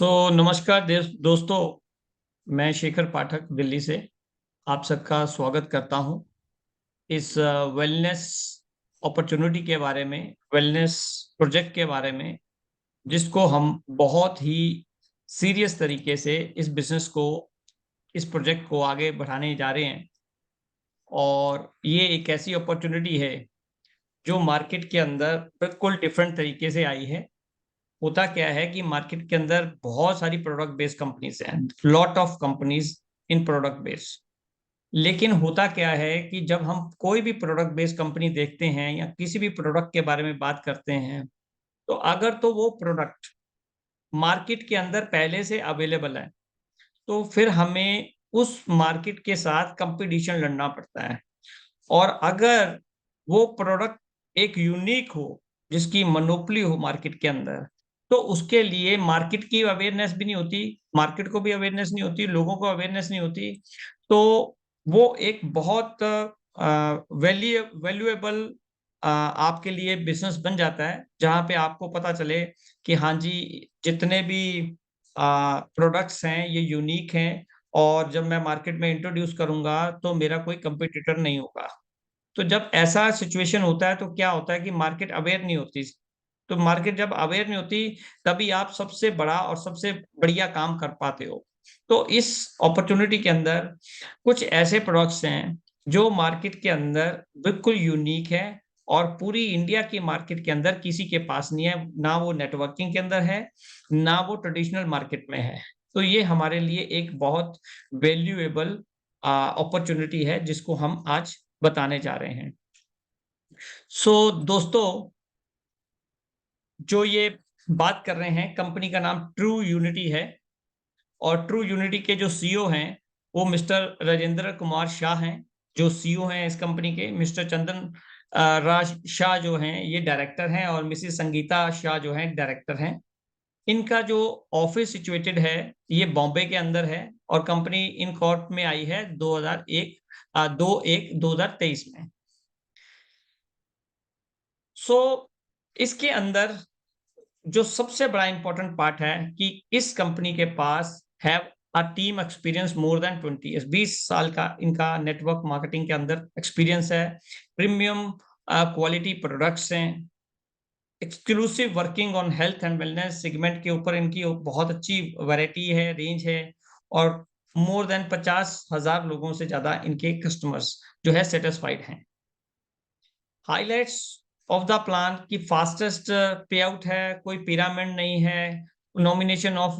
नमस्कार दोस्तों। मैं शेखर पाठक दिल्ली से आप सबका स्वागत करता हूं इस वेलनेस अपॉर्चुनिटी के बारे में, वेलनेस प्रोजेक्ट के बारे में, जिसको हम बहुत ही सीरियस तरीके से इस बिजनेस को, इस प्रोजेक्ट को आगे बढ़ाने जा रहे हैं। और ये एक ऐसी अपॉर्चुनिटी है जो मार्केट के अंदर बिल्कुल डिफरेंट तरीके से आई है। होता क्या है कि मार्केट के अंदर बहुत सारी प्रोडक्ट बेस्ड कंपनीज हैं, lot of companies in product based. लेकिन होता क्या है कि जब हम कोई भी प्रोडक्ट बेस्ड कंपनी देखते हैं या किसी भी प्रोडक्ट के बारे में बात करते हैं, तो अगर तो वो प्रोडक्ट मार्केट के अंदर पहले से अवेलेबल है, तो फिर हमें उस मार्केट के साथ कंपटीशन लड़ना पड़ता है। और अगर वो प्रोडक्ट एक यूनिक हो, जिसकी मोनोपोली हो मार्केट के अंदर, तो उसके लिए मार्केट की अवेयरनेस भी नहीं होती, मार्केट को भी अवेयरनेस नहीं होती, लोगों को अवेयरनेस नहीं होती। तो वो एक बहुत वैल्यूएबल आपके लिए बिज़नेस बन जाता है, जहाँ पे आपको पता चले कि हाँ जी, जितने भी प्रोडक्ट्स हैं, ये यूनिक हैं और जब मैं मार्केट में इंट्रोड्यूस करूँगा, तो मेरा कोई कॉम्पिटिटर नहीं होगा। तो जब ऐसा सिचुएशन होता है, तो क्या होता है कि मार्केट अवेयर नहीं होती। तो मार्केट जब अवेयर नहीं होती, तभी आप सबसे बड़ा और सबसे बढ़िया काम कर पाते हो। तो इस अपॉर्च्युनिटी के अंदर कुछ ऐसे प्रोडक्ट्स हैं, जो मार्केट के अंदर बिल्कुल यूनिक है और पूरी इंडिया की मार्केट के अंदर किसी के पास नहीं है। ना वो नेटवर्किंग के अंदर है, ना वो ट्रेडिशनल मार्केट में है। तो ये हमारे लिए एक बहुत वैल्यूएबल अपॉर्च्युनिटी है, जिसको हम आज बताने जा रहे हैं। दोस्तों, जो ये बात कर रहे हैं, कंपनी का नाम ट्रू यूनिटी है और ट्रू यूनिटी के जो सीईओ हैं, वो मिस्टर राजेंद्र कुमार शाह हैं, जो सीईओ हैं इस कंपनी के। मिस्टर चंदन राज शाह जो हैं, ये डायरेक्टर हैं और मिसेस संगीता शाह जो हैं, डायरेक्टर हैं। इनका जो ऑफिस सिचुएटेड है, ये बॉम्बे के अंदर है और कंपनी इन कॉर्प में आई है 2001 2/1/2023 में। सो इसके अंदर जो सबसे बड़ा इंपॉर्टेंट पार्ट है कि इस कंपनी के पास have a team experience more than 20 years, 20 साल का इनका नेटवर्क मार्केटिंग के अंदर एक्सपीरियंस है। प्रीमियम क्वालिटी प्रोडक्ट्स हैं, exclusive working on health and wellness segment के ऊपर इनकी बहुत अच्छी वैरायटी है, रेंज है और मोर देन 50,000 लोगों से ज्यादा इनके कस्टमर्स जो है सेटिस्फाइड हैं। हाइलाइट्स ऑफ द प्लान की फास्टेस्ट पे आउट है, कोई पिरामिड नहीं है, नॉमिनेशन ऑफ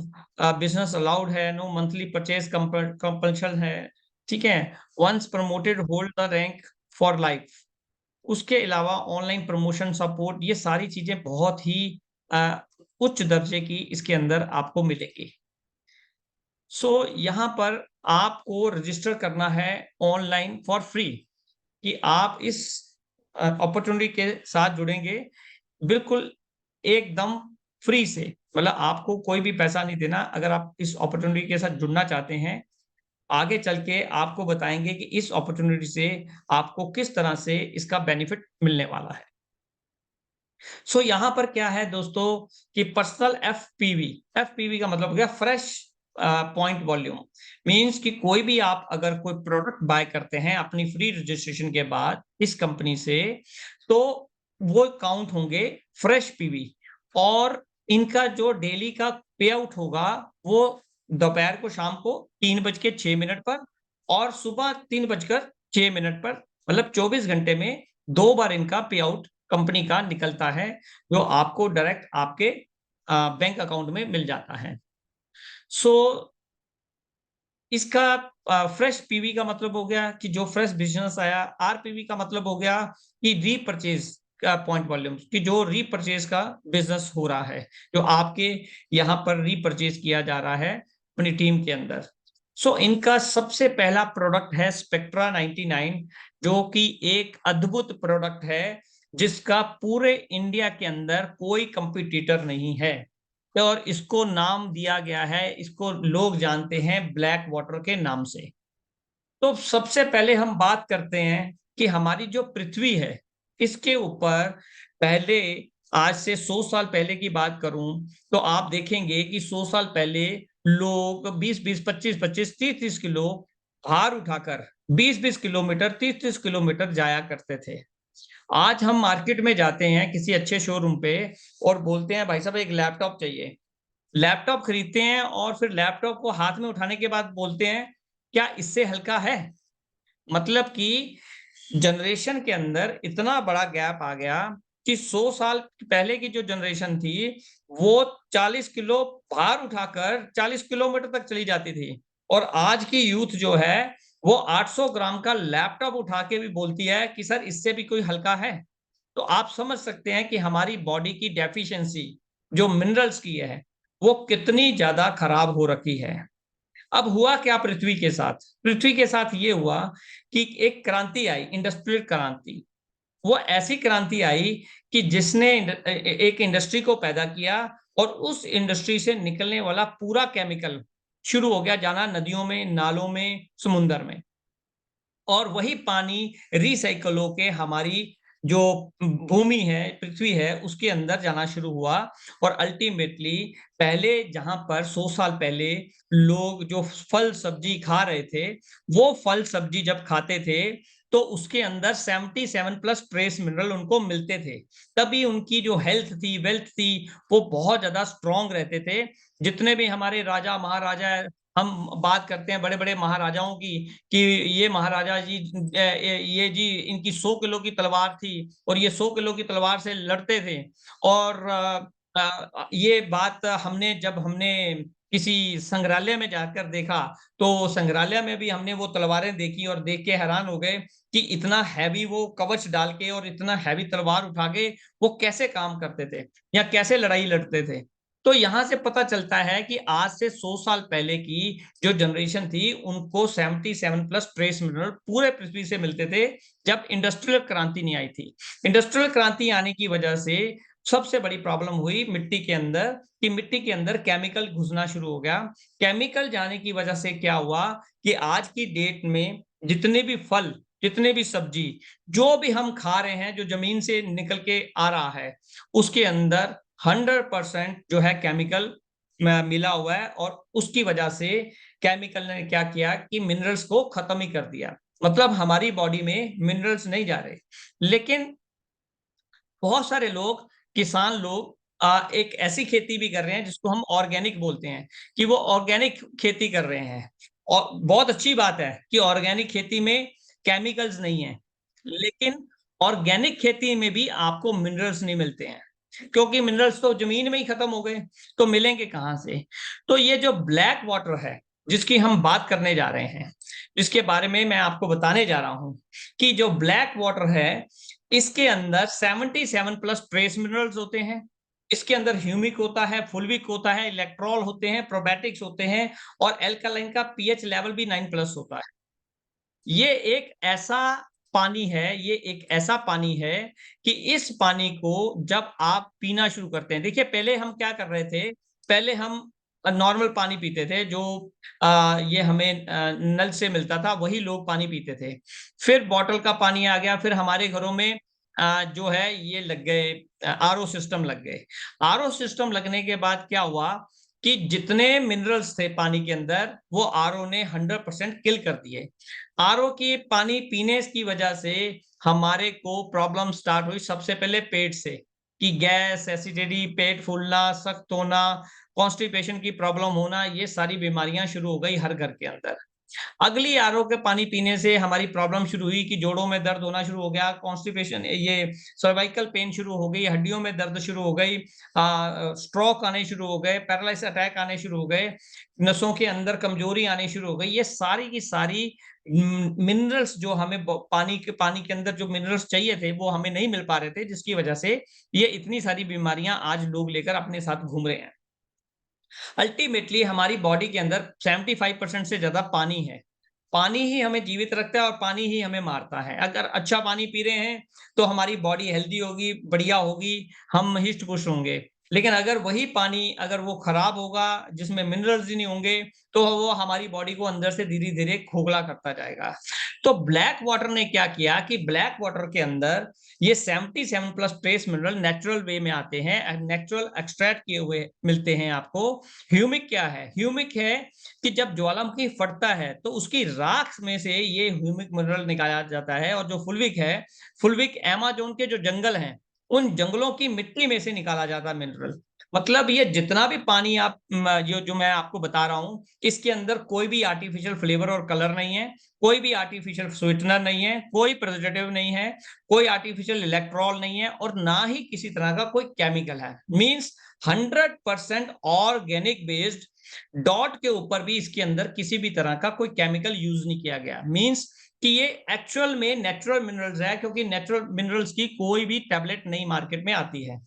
बिजनेस अलाउड है, नो मंथली परचेज कंपल्शन है, ठीक है। Once promoted hold the rank for life. उसके अलावा ऑनलाइन प्रमोशन सपोर्ट, ये सारी चीजें बहुत ही uh, उच्च दर्जे की इसके अंदर आपको मिलेगी। यहाँ पर आपको रजिस्टर करना है ऑनलाइन फॉर फ्री, कि आप इस अपॉर्चुनिटी के साथ जुड़ेंगे बिल्कुल एकदम फ्री से। मतलब आपको कोई भी पैसा नहीं देना। अगर आप इस अपॉर्चुनिटी के साथ जुड़ना चाहते हैं, आगे चल के आपको बताएंगे कि इस अपॉर्चुनिटी से आपको किस तरह से इसका बेनिफिट मिलने वाला है। यहाँ पर क्या है दोस्तों कि पर्सनल एफपीवी, एफपीवी का मतलब हो गया फ्रेश पॉइंट वॉल्यूम। मींस कि कोई भी आप अगर कोई प्रोडक्ट बाय करते हैं अपनी फ्री रजिस्ट्रेशन के बाद इस कंपनी से, तो वो काउंट होंगे फ्रेश पीवी। और इनका जो डेली का पे आउट होगा, वो दोपहर को शाम को 3:06 पर और सुबह 3:06 पर, मतलब 24 घंटे में 2 बार इनका पे आउट कंपनी का निकलता है, जो आपको डायरेक्ट आपके बैंक अकाउंट में मिल जाता है। सो इसका फ्रेश पीवी का मतलब हो गया कि जो फ्रेश बिजनेस आया। आरपीवी का मतलब हो गया कि रीपरचेज का पॉइंट वॉल्यूम, कि जो रीपरचेज का बिजनेस हो रहा है, जो आपके यहाँ पर रीपरचेज किया जा रहा है अपनी टीम के अंदर। इनका सबसे पहला प्रोडक्ट है स्पेक्ट्रा 99, जो कि एक अद्भुत प्रोडक्ट है, जिसका पूरे इंडिया के अंदर कोई कंपटीटर नहीं है। और इसको नाम दिया गया है, इसको लोग जानते हैं ब्लैक वाटर के नाम से। तो सबसे पहले हम बात करते हैं कि हमारी जो पृथ्वी है, इसके ऊपर पहले आज से 100 साल पहले की बात करूं तो आप देखेंगे कि 100 साल पहले लोग 20-20, 25-25, 30-30 किलो भार उठाकर 20-20 किलोमीटर, 30-30 किलोमीटर जाया करते थे। आज हम मार्केट में जाते हैं किसी अच्छे शोरूम पे और बोलते हैं भाई साहब एक लैपटॉप चाहिए। लैपटॉप खरीदते हैं और फिर लैपटॉप को हाथ में उठाने के बाद बोलते हैं क्या इससे हल्का है? मतलब कि जनरेशन के अंदर इतना बड़ा गैप आ गया कि 100 साल पहले की जो जनरेशन थी वो 40 किलो भार उठाकर 40 किलोमीटर तक चली जाती थी और आज की यूथ जो है वो 800 ग्राम का लैपटॉप उठा के भी बोलती है कि सर इससे भी कोई हल्का है। तो आप समझ सकते हैं कि हमारी बॉडी की डेफिशिएंसी जो मिनरल्स की है वो कितनी ज्यादा खराब हो रखी है। अब हुआ क्या पृथ्वी के साथ? पृथ्वी के साथ ये हुआ कि एक क्रांति आई, इंडस्ट्रियल क्रांति। वो ऐसी क्रांति आई कि जिसने एक इंडस्ट्री को पैदा किया और उस इंडस्ट्री से निकलने वाला पूरा केमिकल शुरू हो गया जाना नदियों में, नालों में, समुद्र में। और वही पानी रिसाइकल होके हमारी जो भूमि है, पृथ्वी है, उसके अंदर जाना शुरू हुआ और अल्टीमेटली पहले जहां पर 100 साल पहले लोग जो फल सब्जी खा रहे थे, वो फल सब्जी जब खाते थे तो उसके अंदर 77 प्लस ट्रेस मिनरल उनको मिलते थे। तभी उनकी जो हेल्थ थी, वेल्थ थी, वो बहुत ज्यादा स्ट्रांग रहते थे। जितने भी हमारे राजा महाराजा, हम बात करते हैं बड़े बड़े महाराजाओं की कि ये महाराजा जी, ये जी इनकी 100 किलो की तलवार थी और ये 100 किलो की तलवार से लड़ते थे। और ये बात जब हमने किसी संग्रहालय में जाकर देखा तो संग्रहालय में भी हमने वो तलवारें देखी और देख के हैरान हो गए कि इतना हैवी वो कवच डाल के और इतना हैवी तलवार उठा के वो कैसे काम करते थे या कैसे लड़ाई लड़ते थे। तो यहां से पता चलता है कि आज से 100 साल पहले की जो जनरेशन थी उनको 77 प्लस ट्रेस मिनरल पूरे पृथ्वी से मिलते थे जब इंडस्ट्रियल क्रांति नहीं आई थी। इंडस्ट्रियल क्रांति आने की वजह से सबसे बड़ी प्रॉब्लम हुई मिट्टी के अंदर कि मिट्टी के अंदर केमिकल घुसना शुरू हो गया। केमिकल जाने की वजह से क्या हुआ कि आज की डेट में जितने भी फल, जितने भी सब्जी, जो भी हम खा रहे हैं, जो जमीन से निकल के आ रहा है, उसके अंदर 100% जो है केमिकल मिला हुआ है और उसकी वजह से केमिकल ने क्या किया कि मिनरल्स को खत्म ही कर दिया। मतलब हमारी बॉडी में मिनरल्स नहीं जा रहे। लेकिन बहुत सारे लोग, किसान लोग एक ऐसी खेती भी कर रहे हैं जिसको हम ऑर्गेनिक बोलते हैं कि वो ऑर्गेनिक खेती कर रहे हैं। और बहुत अच्छी बात है कि ऑर्गेनिक खेती में केमिकल्स नहीं है। लेकिन ऑर्गेनिक खेती में भी आपको मिनरल्स नहीं मिलते हैं क्योंकि मिनरल्स तो जमीन में ही खत्म हो गए, तो मिलेंगे कहां से? तो ये जो ब्लैक वाटर है जिसकी हम बात करने जा रहे हैं, जिसके बारे में मैं आपको बताने जा रहा हूं कि जो ब्लैक वाटर है इसके अंदर 77 प्लस ट्रेस मिनरल्स होते हैं। इसके अंदर ह्यूमिक होता है, फुल्विक होता है, इलेक्ट्रॉल होते हैं, प्रोबैटिक्स होते हैं और एल्कालाइन का पीएच लेवल भी 9 प्लस होता है। ये एक ऐसा पानी है, ये एक ऐसा पानी है कि इस पानी को जब आप पीना शुरू करते हैं, देखिए पहले हम क्या कर रहे थे, पहले हम नॉर्मल पानी पीते थे जो ये हमें नल से मिलता था, वही लोग पानी पीते थे। फिर बॉटल का पानी आ गया, फिर हमारे घरों में जो है ये लग गए, आरओ सिस्टम लग गए। आरओ सिस्टम लगने के बाद क्या हुआ कि जितने मिनरल्स थे पानी के अंदर वो आरओ ने 100% किल कर दिए। आरओ की पानी पीने की वजह से हमारे को प्रॉब्लम स्टार्ट हुई सबसे पहले पेट से कि गैस, एसिडिटी, पेट फूलना, सख्त होना, कॉन्स्टिपेशन की प्रॉब्लम होना, ये सारी बीमारियां शुरू हो गई हर घर के अंदर। अगली आरओ के पानी पीने से हमारी प्रॉब्लम शुरू हुई कि जोड़ों में दर्द होना शुरू हो गया, कॉन्स्टिपेशन, ये सर्वाइकल पेन शुरू हो गई, हड्डियों में दर्द शुरू हो गई, स्ट्रोक आने शुरू हो गए, पैरालाइसिस अटैक आने शुरू हो गए, नसों के अंदर कमजोरी आनी शुरू हो गई। ये सारी की सारी मिनरल्स जो हमें पानी के अंदर जो मिनरल्स चाहिए थे वो हमें नहीं मिल पा रहे थे, जिसकी वजह से ये इतनी सारी बीमारियां आज लोग लेकर अपने साथ घूम रहे हैं। अल्टीमेटली हमारी बॉडी के अंदर 75% से ज्यादा पानी है। पानी ही हमें जीवित रखता है और पानी ही हमें मारता है। अगर अच्छा पानी पी रहे हैं तो हमारी बॉडी हेल्दी होगी, बढ़िया होगी, हम हिस्ट पुष्ट होंगे। लेकिन अगर वही पानी अगर वो खराब होगा, जिसमें मिनरल्स ही नहीं होंगे, तो वो हमारी बॉडी को अंदर से धीरे-धीरे खोखला करता जाएगा। तो ब्लैक वाटर ने क्या किया कि ब्लैक वाटर के अंदर ये 77 plus trace mineral natural way में आते हैं, नेचुरल एक्सट्रैक्ट किए हुए मिलते हैं आपको। ह्यूमिक क्या है? ह्यूमिक है कि जब ज्वालामुखी फटता है तो उसकी राख में से ये ह्यूमिक मिनरल निकाला जाता है, और जो फुल्विक है, फुल्विक अमेज़न के जो जंगल हैं, उन जंगलों की मिट्टी में से निकाला जाता है मिनरल। मतलब ये जितना भी पानी आप जो मैं आपको बता रहा हूँ, इसके अंदर कोई भी आर्टिफिशियल फ्लेवर और कलर नहीं है, कोई भी आर्टिफिशियल स्वीटनर नहीं है, कोई प्रिजर्वेटिव नहीं है, कोई आर्टिफिशियल इलेक्ट्रॉल नहीं है, और ना ही किसी तरह का कोई केमिकल है। मीन्स 100% ऑर्गेनिक बेस्ड, डॉट के ऊपर भी इसके अंदर किसी भी तरह का कोई केमिकल यूज नहीं किया गया। मीन्स कि ये एक्चुअल में नेचुरल मिनरल्स है, क्योंकि नेचुरल मिनरल्स की कोई भी टैबलेट नहीं मार्केट में आती है।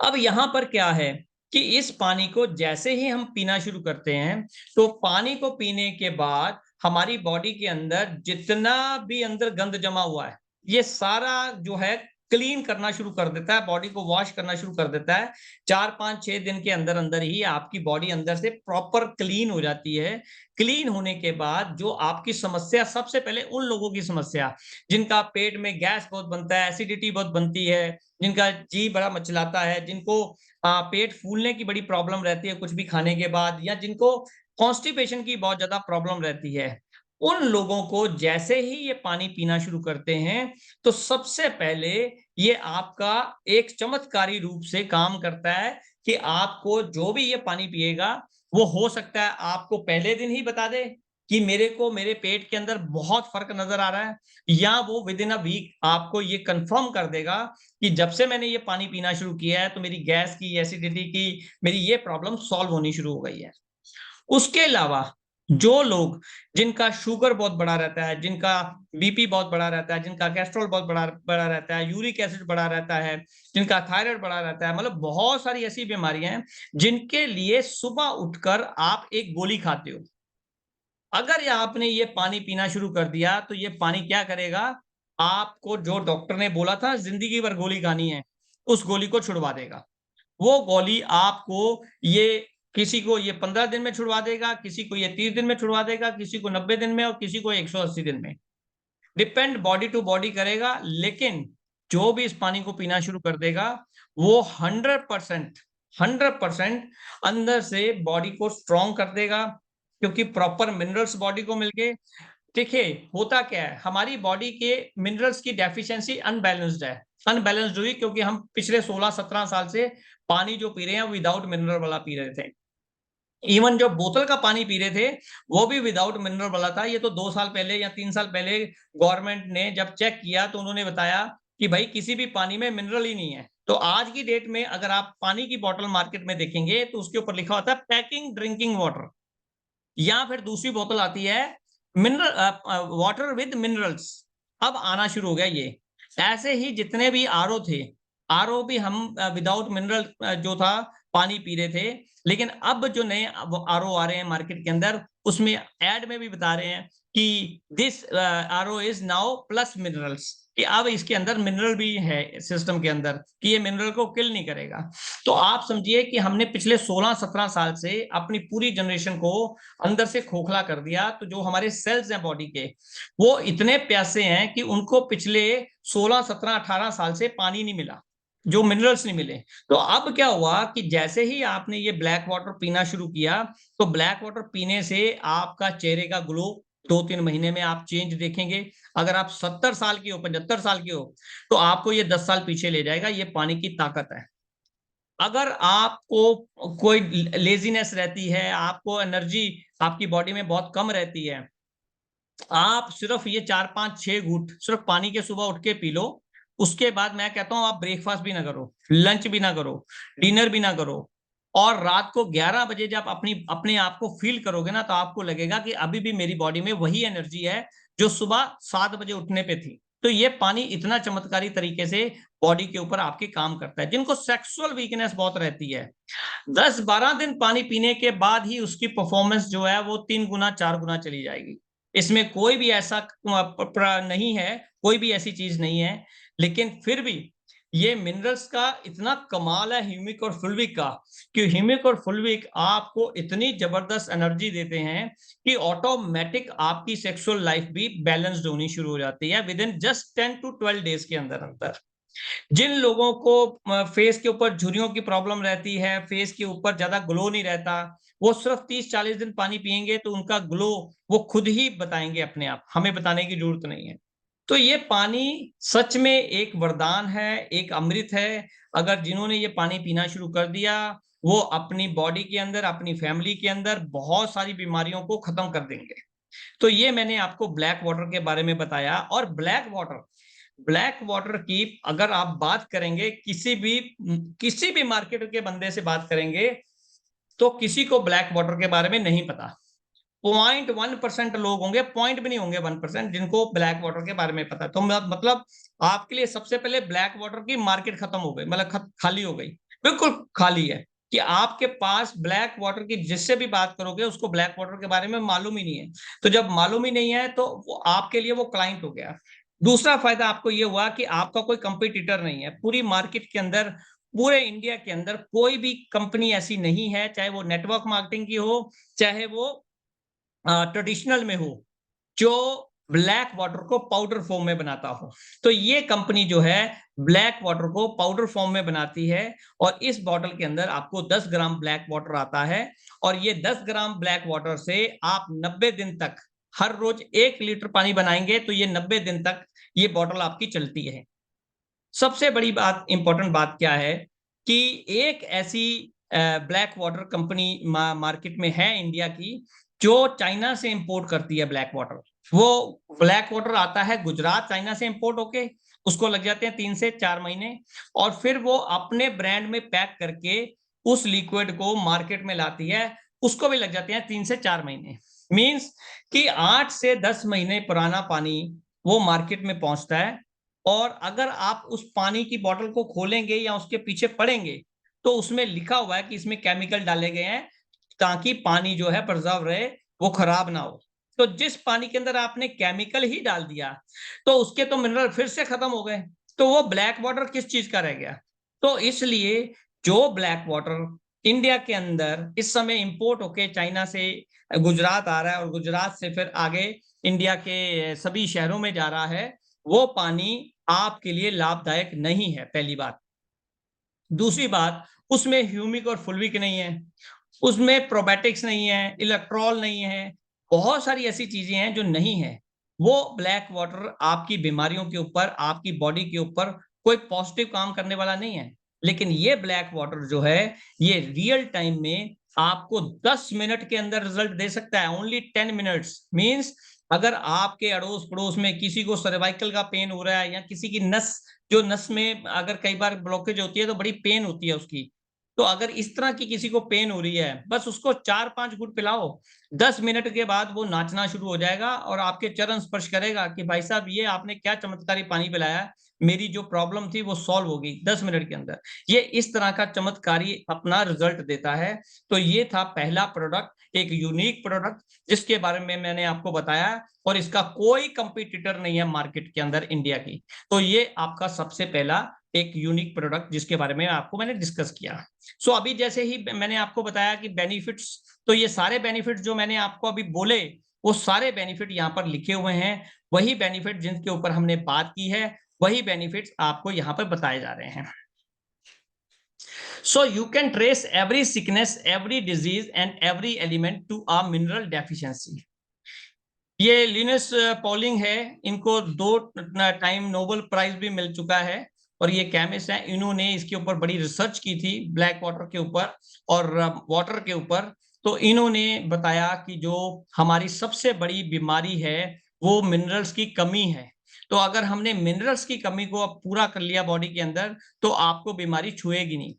अब यहाँ पर क्या है कि इस पानी को जैसे ही हम पीना शुरू करते हैं, तो पानी को पीने के बाद हमारी बॉडी के अंदर जितना भी अंदर गंद जमा हुआ है, ये सारा जो है क्लीन करना शुरू कर देता है, बॉडी को वॉश करना शुरू कर देता है। 4, 5, 6 दिन के अंदर अंदर ही आपकी बॉडी अंदर से प्रॉपर क्लीन हो जाती है। क्लीन होने के बाद जो आपकी समस्या, सबसे पहले उन लोगों की समस्या जिनका पेट में गैस बहुत बनता है, एसिडिटी बहुत बनती है, जिनका जी बड़ा मचलाता है, जिनको पेट फूलने की बड़ी प्रॉब्लम रहती है कुछ भी खाने के बाद, या जिनको कॉन्स्टिपेशन की बहुत ज्यादा प्रॉब्लम रहती है, उन लोगों को जैसे ही ये पानी पीना शुरू करते हैं, तो सबसे पहले ये आपका एक चमत्कारी रूप से काम करता है कि आपको जो भी ये पानी पिएगा, वो हो सकता है आपको पहले दिन ही बता दे कि मेरे को मेरे पेट के अंदर बहुत फर्क नजर आ रहा है, या वो विद इन अ वीक आपको ये कंफर्म कर देगा कि जब से मैंने ये पानी पीना शुरू किया है, तो मेरी गैस की, एसिडिटी की, मेरी ये प्रॉब्लम सॉल्व होनी शुरू हो गई है। उसके अलावा जो लोग, जिनका शुगर बहुत बढ़ा रहता है, जिनका बीपी बहुत बढ़ा रहता है, जिनका कोलेस्ट्रॉल बहुत बढ़ा बढ़ा रहता है, यूरिक एसिड बढ़ा रहता है, जिनका थायराइड बढ़ा रहता है, मतलब बहुत सारी ऐसी बीमारियां हैं जिनके लिए सुबह उठकर आप एक गोली खाते हो। अगर ये आपने ये पानी पीना शुरू कर दिया, तो ये पानी क्या करेगा, आपको जो डॉक्टर ने बोला था जिंदगी भर गोली खानी है, उस गोली को छुड़वा देगा। वो गोली आपको ये, किसी को ये 15 दिन में छुड़वा देगा, किसी को ये 30 दिन में छुड़वा देगा, किसी को 90 दिन में, और किसी को 180 दिन में। डिपेंड बॉडी टू बॉडी करेगा, लेकिन जो भी इस पानी को पीना शुरू कर देगा, वो 100% अंदर से बॉडी को स्ट्रॉन्ग कर देगा, क्योंकि प्रॉपर मिनरल्स बॉडी को मिलके। देखिए होता क्या है, हमारी बॉडी के मिनरल्स की डेफिशिएंसी अनबैलेंस्ड है। अनबैलेंस्ड हुई क्योंकि हम पिछले 16-17 साल से पानी जो पी रहे हैं विदाउट मिनरल वाला पी रहे थे। इवन जो बोतल का पानी पी रहे थे, वो भी विदाउट मिनरल वाला था। ये तो 2 साल पहले या 3 साल पहले गवर्नमेंट ने जब चेक किया, तो उन्होंने बताया कि भाई किसी भी पानी में मिनरल ही नहीं है। तो आज की डेट में अगर आप पानी की बोतल मार्केट में देखेंगे, तो उसके ऊपर लिखा होता है पैकिंग ड्रिंकिंग वाटर, या फिर दूसरी बोतल आती है मिनरल वाटर विद मिनरल्स। अब आना शुरू हो गया ये। ऐसे ही जितने भी आरओ थे, आरओ भी हम विदाउट मिनरल जो था पानी पी रहे थे, लेकिन अब जो नए आरओ आ रहे हैं मार्केट के अंदर, उसमें एड में भी बता रहे हैं कि this RO is now plus minerals, कि अब इसके अंदर मिनरल भी है सिस्टम के अंदर, कि ये मिनरल को किल नहीं करेगा। तो आप समझिए कि हमने पिछले 16-17 साल से अपनी पूरी जनरेशन को अंदर से खोखला कर दिया। तो जो हमारे सेल्स हैं बॉडी के, वो इतने प्यासे हैं कि उनको पिछले 16, 17, 18 साल से पानी नहीं मिला, जो मिनरल्स नहीं मिले। तो अब क्या हुआ कि जैसे ही आपने ये ब्लैक वाटर पीना शुरू किया, तो ब्लैक वाटर पीने से आपका चेहरे का ग्लो 2-3 महीने में आप चेंज देखेंगे। अगर आप 70 साल की हो, 75 साल की हो, तो आपको ये 10 साल पीछे ले जाएगा। ये पानी की ताकत है। अगर आपको कोई लेजीनेस रहती है, आपको एनर्जी आपकी बॉडी में बहुत कम रहती है, आप सिर्फ ये 4-5-6 घूंट सिर्फ पानी के सुबह उठ के पी लो। उसके बाद मैं कहता हूं आप ब्रेकफास्ट भी ना करो, लंच भी ना करो, डिनर भी ना करो, और रात को 11 बजे जब अपने आप को फील करोगे ना, तो आपको लगेगा कि अभी भी मेरी बॉडी में वही एनर्जी है जो सुबह 7 बजे उठने पे थी। तो ये पानी इतना चमत्कारी तरीके से बॉडी के ऊपर आपके काम करता है। जिनको सेक्सुअल वीकनेस बहुत रहती है, 10-12 दिन पानी पीने के बाद ही उसकी परफॉर्मेंस जो है वो 3 गुना 4 गुना चली जाएगी। इसमें कोई भी ऐसा नहीं है, कोई भी ऐसी चीज नहीं है। लेकिन फिर भी ये मिनरल्स का इतना कमाल है ह्यूमिक और फुल्विक का, कि ह्यूमिक और फुल्विक आपको इतनी जबरदस्त एनर्जी देते हैं कि ऑटोमेटिक आपकी सेक्सुअल लाइफ भी बैलेंस्ड होनी शुरू हो जाती है within just 10 to 12 days के अंदर अंदर। जिन लोगों को फेस के ऊपर झुर्रियों की प्रॉब्लम रहती है, फेस के ऊपर ज्यादा ग्लो नहीं रहता, वो सिर्फ 30-40 दिन पानी पिएंगे तो उनका ग्लो वो खुद ही बताएंगे अपने आप, हमें बताने की जरूरत नहीं है। तो ये पानी सच में एक वरदान है, एक अमृत है। अगर जिन्होंने ये पानी पीना शुरू कर दिया, वो अपनी बॉडी के अंदर, अपनी फैमिली के अंदर बहुत सारी बीमारियों को खत्म कर देंगे। तो ये मैंने आपको ब्लैक वाटर के बारे में बताया। और ब्लैक वाटर की अगर आप बात करेंगे, किसी भी मार्केट के बंदे से बात करेंगे, तो किसी को ब्लैक वाटर के बारे में नहीं पता। 0.1% लोग होंगे, पॉइंट भी नहीं होंगे 1% जिनको ब्लैक वाटर के बारे में पता है। तो मतलब आपके लिए सबसे पहले ब्लैक वाटर की मार्केट खत्म हो गई, मतलब खाली हो गई, बिल्कुल खाली है कि आपके पास ब्लैक वाटर की जिससे भी बात करोगे उसको ब्लैक वाटर के बारे में मालूम ही नहीं है। तो जब मालूम ही नहीं है तो वो आपके लिए वो क्लाइंट हो गया। दूसरा फायदा आपको ये हुआ कि आपका कोई कंपटीटर नहीं है पूरी मार्केट के अंदर। पूरे इंडिया के अंदर कोई भी कंपनी ऐसी नहीं है, चाहे वो नेटवर्क मार्केटिंग की हो, चाहे वो ट्रेडिशनल में हो, जो ब्लैक वाटर को पाउडर फॉर्म में बनाता हो। तो ये कंपनी जो है ब्लैक वाटर को पाउडर फॉर्म में बनाती है। और इस बॉटल के अंदर आपको 10 ग्राम ब्लैक वाटर आता है। और ये 10 ग्राम ब्लैक वाटर से आप 90 दिन तक हर रोज 1 लीटर पानी बनाएंगे तो ये 90 दिन तक ये बॉटल आपकी चलती है। सबसे बड़ी बात, इंपॉर्टेंट बात क्या है कि एक ऐसी ब्लैक वाटर कंपनी मार्केट में है इंडिया की, जो चाइना से इंपोर्ट करती है ब्लैक वाटर। वो ब्लैक वाटर आता है गुजरात, चाइना से इंपोर्ट होके, उसको लग जाते हैं 3 से 4 महीने। और फिर वो अपने ब्रांड में पैक करके उस लिक्विड को मार्केट में लाती है, उसको भी लग जाते हैं 3 से 4 महीने। मींस कि 8 से 10 महीने पुराना पानी वो मार्केट में पहुंचता है। और अगर आप उस पानी की बोतल को खोलेंगे या उसके पीछे पढ़ेंगे, तो उसमें लिखा हुआ है कि इसमें केमिकल डाले गए हैं ताकि पानी जो है प्रिजर्व रहे, वो खराब ना हो। तो जिस पानी के अंदर आपने केमिकल ही डाल दिया, तो उसके तो मिनरल फिर से खत्म हो गए। तो वो ब्लैक वाटर किस चीज का रह गया? तो इसलिए जो ब्लैक वाटर इंडिया के अंदर इस समय इंपोर्ट होके चाइना से गुजरात आ रहा है और गुजरात से फिर आगे इंडिया के सभी शहरों में जा रहा है, वो पानी आपके लिए लाभदायक नहीं है, पहली बात। दूसरी बात, उसमें ह्यूमिक और फुल्विक नहीं है, उसमें प्रोबायोटिक्स नहीं है, इलेक्ट्रॉल नहीं है, बहुत सारी ऐसी चीजें हैं जो नहीं है। वो ब्लैक वाटर आपकी बीमारियों के ऊपर, आपकी बॉडी के ऊपर कोई पॉजिटिव काम करने वाला नहीं है। लेकिन ये ब्लैक वाटर जो है, ये रियल टाइम में आपको 10 मिनट के अंदर रिजल्ट दे सकता है। ओनली 10 मिनट्स मींस अगर आपके अड़ोस पड़ोस में किसी को सर्वाइकल का पेन हो रहा है, या किसी की नस, जो नस में अगर कई बार ब्लॉकेज होती है तो बड़ी पेन होती है उसकी, तो अगर इस तरह की किसी को पेन हो रही है, बस उसको 4-5 घूंट पिलाओ, 10 मिनट के बाद वो नाचना शुरू हो जाएगा और आपके चरण स्पर्श करेगा कि भाई साहब ये आपने क्या चमत्कारी पानी पिलाया, मेरी जो प्रॉब्लम थी वो सॉल्व हो गई 10 मिनट के अंदर। ये इस तरह का चमत्कारी अपना रिजल्ट देता है। तो ये था पहला प्रोडक्ट, एक यूनिक प्रोडक्ट जिसके बारे में मैंने आपको बताया, और इसका कोई कंपटीटर नहीं है मार्केट के अंदर इंडिया की। तो ये आपका सबसे पहला एक यूनिक प्रोडक्ट जिसके बारे में आपको मैंने डिस्कस किया। सो अभी जैसे ही मैंने आपको बताया कि बेनिफिट्स, तो ये सारे बेनिफिट्स जो मैंने आपको अभी बोले, वो सारे बेनिफिट यहाँ पर लिखे हुए हैं। वही बेनिफिट जिनके ऊपर हमने बात की है, वही बेनिफिट्स आपको यहाँ पर बताए जा रहे हैं। So you can trace every sickness, every disease and every element to a mineral deficiency. ये लिनस पॉलिंग है, इनको 2 टाइम नोबेल प्राइज भी मिल चुका है, और ये केमिस्ट हैं। इन्होंने इसके ऊपर बड़ी रिसर्च की थी ब्लैक वाटर के ऊपर और वाटर के ऊपर। तो इन्होंने बताया कि जो हमारी सबसे बड़ी बीमारी है वो मिनरल्स की कमी है। तो अगर हमने मिनरल्स की कमी को अब पूरा कर लिया बॉडी के अंदर, तो आपको बीमारी छुएगी नहीं।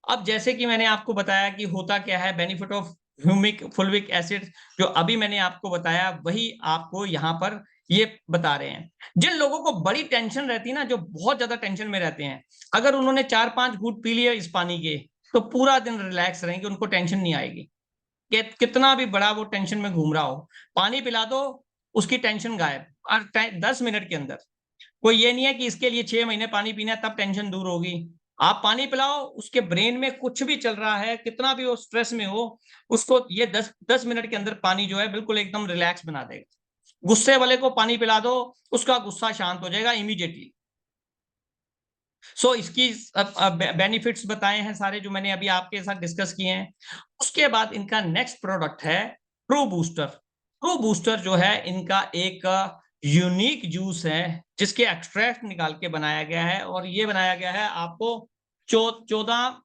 अब जैसे कि मैंने आपको बताया कि होता क्या है, benefit of humic fulvic acid, जो अभी मैंने आपको बताया वही आपको यहाँ पर ये बता रहे हैं। जिन लोगों को बड़ी टेंशन रहती है ना, जो बहुत ज्यादा टेंशन में रहते हैं, अगर उन्होंने 4-5 घूंट पी लिए इस पानी के, तो पूरा दिन रिलैक्स रहेंगे, उनको टेंशन नहीं आएगी। कितना भी बड़ा वो टेंशन में घूम रहा हो, पानी पिला दो, उसकी टेंशन गायब और 10 मिनट के अंदर। कोई ये नहीं है कि इसके लिए 6 महीने पानी पीना है तब टेंशन दूर होगी। आप पानी पिलाओ, उसके ब्रेन में कुछ भी चल रहा है, कितना भी वो स्ट्रेस में हो, उसको ये 10 मिनट के अंदर पानी जो है बिल्कुल एकदम रिलैक्स बना देगा। गुस्से वाले को पानी पिला दो, उसका गुस्सा शांत हो जाएगा इमीडिएटली। इसकी बेनिफिट्स बताए हैं सारे जो मैंने अभी आपके साथ डिस्कस किए हैं। उसके बाद इनका नेक्स्ट प्रोडक्ट है ट्रू बूस्टर। ट्रू बूस्टर जो है इनका एक यूनिक जूस है जिसके एक्सट्रैक्ट निकाल के बनाया गया है, और ये बनाया गया है आपको 14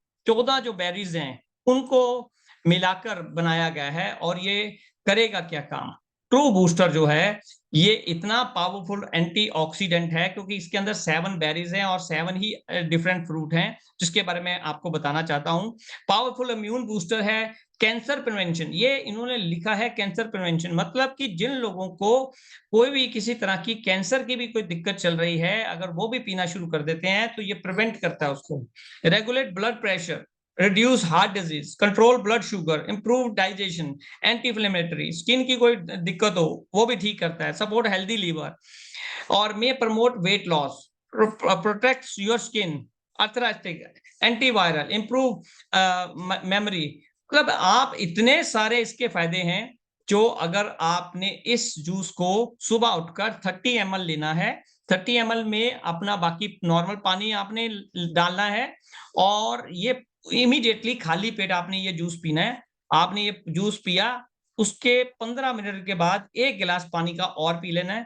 जो बेरीज हैं उनको मिलाकर बनाया गया है। और ये करेगा क्या काम? ट्रू बूस्टर जो है ये इतना पावरफुल एंटीऑक्सीडेंट है क्योंकि इसके अंदर 7 बेरीज हैं और 7 ही डिफरेंट फ्रूट हैं जिसके बारे में आपको बताना चाहता हूं। पावरफुल इम्यून बूस्टर है, कैंसर प्रिवेंशन, ये इन्होंने लिखा है कैंसर प्रिवेंशन, मतलब कि जिन लोगों को कोई भी किसी तरह की कैंसर की भी कोई दिक्कत चल रही है, अगर वो भी पीना शुरू कर देते हैं तो ये प्रिवेंट करता है उसको। Regulate blood pressure, reduce heart disease, control blood sugar, improve digestion, anti inflammatory, skin की कोई दिक्कत हो वो भी ठीक करता है, सपोर्ट हेल्दी लीवर, और may promote weight loss, protects your skin, arthritic, antiviral, improve memory. मतलब आप इतने सारे इसके फायदे हैं जो अगर आपने इस जूस को सुबह उठकर 30 ml लेना है, 30 ml में अपना बाकी नॉर्मल पानी आपने डालना है, और ये इमीडिएटली खाली पेट आपने ये जूस पीना है। आपने ये जूस पिया, उसके 15 मिनट के बाद 1 गिलास पानी का और पी लेना है,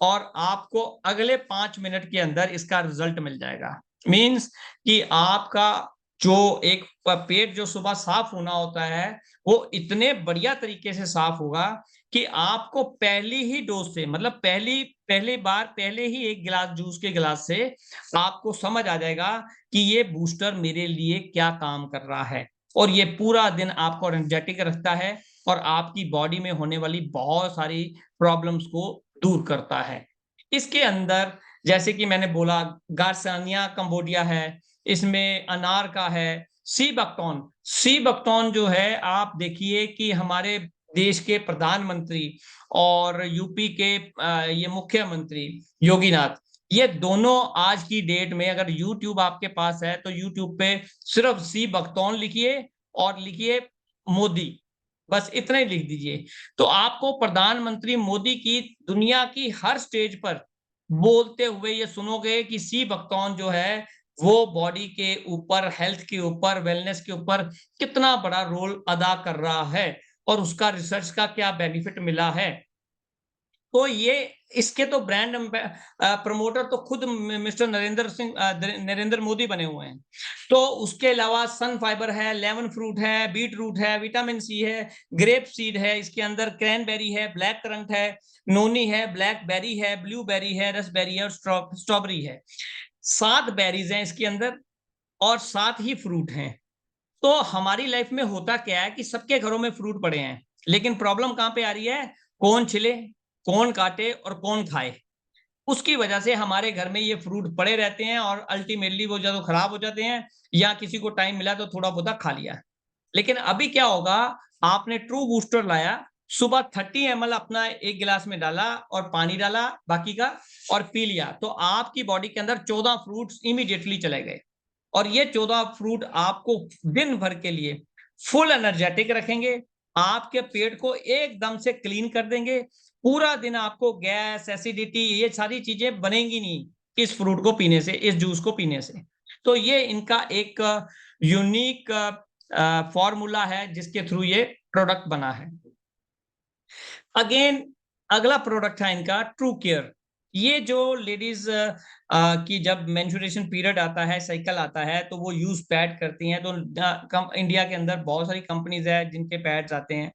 और आपको अगले 5 मिनट के अंदर इसका रिजल्ट मिल जाएगा। मीन्स कि आपका जो एक पेट जो सुबह साफ होना होता है वो इतने बढ़िया तरीके से साफ होगा कि आपको पहली ही डोज से, मतलब पहली बार पहले ही 1 गिलास जूस के गिलास से आपको समझ आ जाएगा कि ये बूस्टर मेरे लिए क्या काम कर रहा है। और ये पूरा दिन आपको एनर्जेटिक रखता है और आपकी बॉडी में होने वाली बहुत सारी प्रॉब्लम्स को दूर करता है। इसके अंदर जैसे कि मैंने बोला गार्सिनिया कंबोडिया है, इसमें अनार का है, सी बकथॉर्न जो है आप देखिए कि हमारे देश के प्रधानमंत्री और यूपी के ये मुख्यमंत्री योगीनाथ, ये दोनों आज की डेट में अगर यूट्यूब आपके पास है तो यूट्यूब पे सिर्फ सी बकथॉर्न लिखिए और लिखिए मोदी, बस इतना ही लिख दीजिए, तो आपको प्रधानमंत्री मोदी की दुनिया की हर स्टेज पर बोलते हुए ये सुनोगे कि सी बकथॉर्न जो है वो बॉडी के ऊपर, हेल्थ के ऊपर, वेलनेस के ऊपर कितना बड़ा रोल अदा कर रहा है और उसका रिसर्च का क्या बेनिफिट मिला है। तो ये इसके तो ब्रांड प्रमोटर तो खुद मिस्टर नरेंद्र मोदी बने हुए हैं। तो उसके अलावा सन फाइबर है, लेमन फ्रूट है, बीट रूट है, विटामिन सी है, ग्रेप सीड है, इसके अंदर क्रैनबेरी है, ब्लैक करंट है, नोनी है, ब्लैक बेरी है, ब्लूबेरी है, रसबेरी है और स्ट्रॉबेरी है। 7 बेरीज हैं इसके अंदर और 7 ही फ्रूट हैं। तो हमारी लाइफ में होता क्या है कि सबके घरों में फ्रूट पड़े हैं, लेकिन प्रॉब्लम कहां पे आ रही है? कौन छिले, कौन काटे और कौन खाए। उसकी वजह से हमारे घर में ये फ्रूट पड़े रहते हैं और अल्टीमेटली वो जो खराब हो जाते हैं, या किसी को टाइम मिला तो थोड़ा बहुत खा लिया। लेकिन अभी क्या होगा, आपने ट्रू बूस्टर लाया, सुबह 30 ml अपना 1 गिलास में डाला और पानी डाला बाकी का और पी लिया, तो आपकी बॉडी के अंदर 14 फ्रूट्स इमीडिएटली चले गए, और ये 14 फ्रूट आपको दिन भर के लिए फुल एनर्जेटिक रखेंगे, आपके पेट को एकदम से क्लीन कर देंगे। पूरा दिन आपको गैस, एसिडिटी, ये सारी चीजें बनेंगी नहीं इस फ्रूट को पीने से, इस जूस को पीने से। तो ये इनका एक यूनिक फॉर्मूला है जिसके थ्रू ये प्रोडक्ट बना है। अगेन अगला प्रोडक्ट है इनका ट्रू केयर। ये जो लेडीज की जब मेंस्ट्रुएशन पीरियड आता है, साइकिल आता है, तो वो यूज पैड करती हैं। तो इंडिया के अंदर बहुत सारी कंपनीज है जिनके पैड्स आते हैं।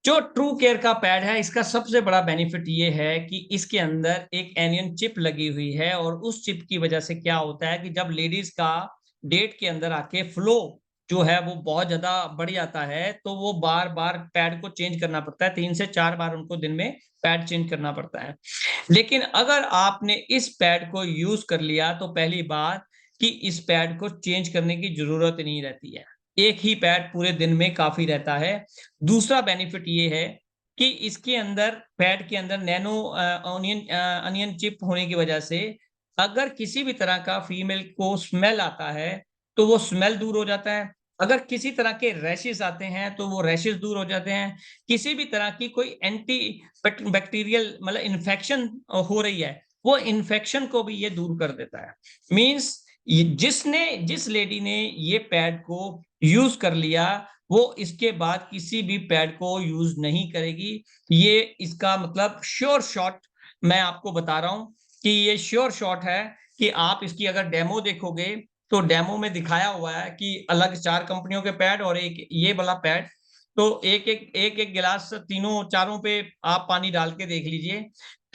जो ट्रू केयर का पैड है, इसका सबसे बड़ा बेनिफिट ये है कि इसके अंदर एक एनियन चिप लगी हुई है, और उस चिप की वजह से क्या होता है कि जब लेडीज का डेट के अंदर आके फ्लो जो है वो बहुत ज्यादा बढ़ जाता है, तो वो बार बार पैड को चेंज करना पड़ता है, 3 से 4 बार उनको दिन में पैड चेंज करना पड़ता है। लेकिन अगर आपने इस पैड को यूज कर लिया तो पहली बात कि इस पैड को चेंज करने की जरूरत नहीं रहती है, एक ही पैड पूरे दिन में काफी रहता है। दूसरा बेनिफिट ये है कि इसके अंदर पैड के अंदर नैनो अनियन चिप होने की वजह से अगर किसी भी तरह का फीमेल को स्मेल आता है तो वो स्मेल दूर हो जाता है। अगर किसी तरह के रैशेस आते हैं तो वो रैशेस दूर हो जाते हैं। किसी भी तरह की कोई एंटी बैक्टीरियल मतलब इन्फेक्शन हो रही है, वो इन्फेक्शन को भी ये दूर कर देता है। मीन्स जिस लेडी ने ये पैड को यूज कर लिया, वो इसके बाद किसी भी पैड को यूज नहीं करेगी। ये इसका मतलब श्योर शॉट मैं आपको बता रहा हूं कि ये श्योर शॉट है कि आप इसकी अगर डेमो देखोगे तो डेमो में दिखाया हुआ है कि अलग 4 कंपनियों के पैड और एक ये वाला पैड। तो एक गिलास तीनों चारों पे आप पानी डाल के देख लीजिए।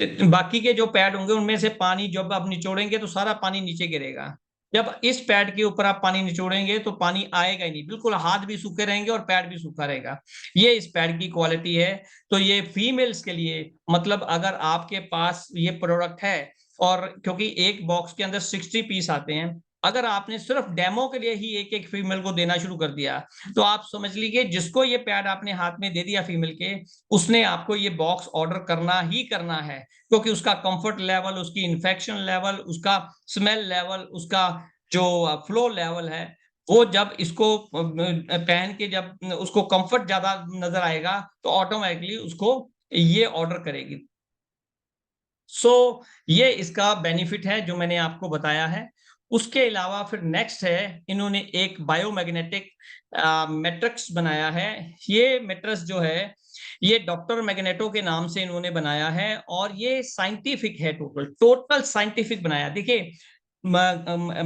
तो बाकी के जो पैड होंगे उनमें से पानी जब आप निचोड़ेंगे तो सारा पानी नीचे गिरेगा। जब इस पैड के ऊपर आप पानी निचोड़ेंगे तो पानी आएगा ही नहीं, बिल्कुल हाथ भी सूखे रहेंगे और पैड भी सूखा रहेगा। ये इस पैड की क्वालिटी है। तो ये फीमेल्स के लिए मतलब अगर आपके पास ये प्रोडक्ट है और क्योंकि एक बॉक्स के अंदर 60 पीस आते हैं, अगर आपने सिर्फ डेमो के लिए ही एक एक फीमेल को देना शुरू कर दिया तो आप समझ लीजिए जिसको ये पैड आपने हाथ में दे दिया फीमेल के, उसने आपको ये बॉक्स ऑर्डर करना ही करना है। क्योंकि उसका कंफर्ट लेवल, उसकी इन्फेक्शन लेवल, उसका स्मेल लेवल, उसका जो फ्लो लेवल है, वो जब इसको पहन के जब उसको कंफर्ट ज्यादा नजर आएगा तो ऑटोमेटिकली उसको ये ऑर्डर करेगी। सो ये इसका बेनिफिट है जो मैंने आपको बताया है। उसके अलावा फिर नेक्स्ट है, इन्होंने एक बायोमैग्नेटिक मैट्रिक्स बनाया है। ये मैट्रिक्स जो है ये डॉक्टर मैग्नेटो के नाम से इन्होंने बनाया है और ये साइंटिफिक है, टोटल साइंटिफिक बनाया। देखिए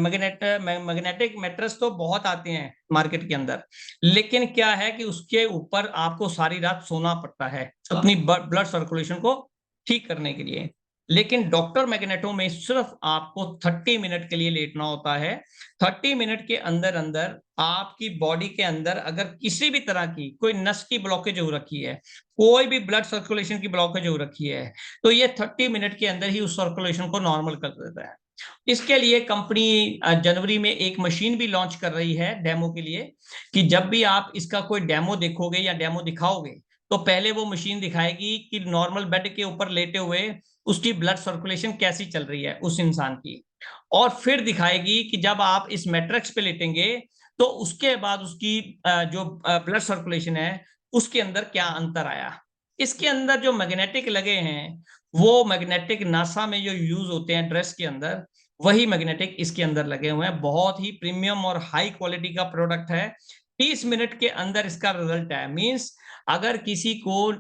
मैग्नेटिक मैट्रेस तो बहुत आते हैं मार्केट के अंदर, लेकिन क्या है कि उसके ऊपर आपको सारी रात सोना पड़ता है अपनी ब्लड सर्कुलेशन को ठीक करने के लिए। लेकिन डॉक्टर मैग्नेटो में सिर्फ आपको 30 मिनट के लिए लेटना होता है। 30 मिनट के अंदर अंदर आपकी बॉडी के अंदर अगर किसी भी तरह की कोई नस की ब्लॉकेज हो रखी है, कोई भी ब्लड सर्कुलेशन की ब्लॉकेज हो रखी है, तो ये 30 मिनट के अंदर ही उस सर्कुलेशन को नॉर्मल कर देता है। इसके लिए कंपनी जनवरी में एक मशीन भी लॉन्च कर रही है डेमो के लिए, कि जब भी आप इसका कोई डेमो देखोगे या डेमो दिखाओगे तो पहले वो मशीन दिखाएगी कि नॉर्मल बेड के ऊपर लेटे हुए उसकी ब्लड सर्कुलेशन कैसी चल रही है उस इंसान की, और फिर दिखाएगी कि जब आप इस मैट्रिक्स पे लेटेंगे तो उसके बाद उसकी जो ब्लड सर्कुलेशन है उसके अंदर क्या अंतर आया। इसके अंदर जो मैग्नेटिक लगे हैं वो मैग्नेटिक नासा में जो यूज होते हैं ड्रेस के अंदर, वही मैग्नेटिक इसके अंदर लगे हुए हैं। बहुत ही प्रीमियम और हाई क्वालिटी का प्रोडक्ट है। 30 मिनट के अंदर इसका रिजल्ट है। मींस अगर किसी को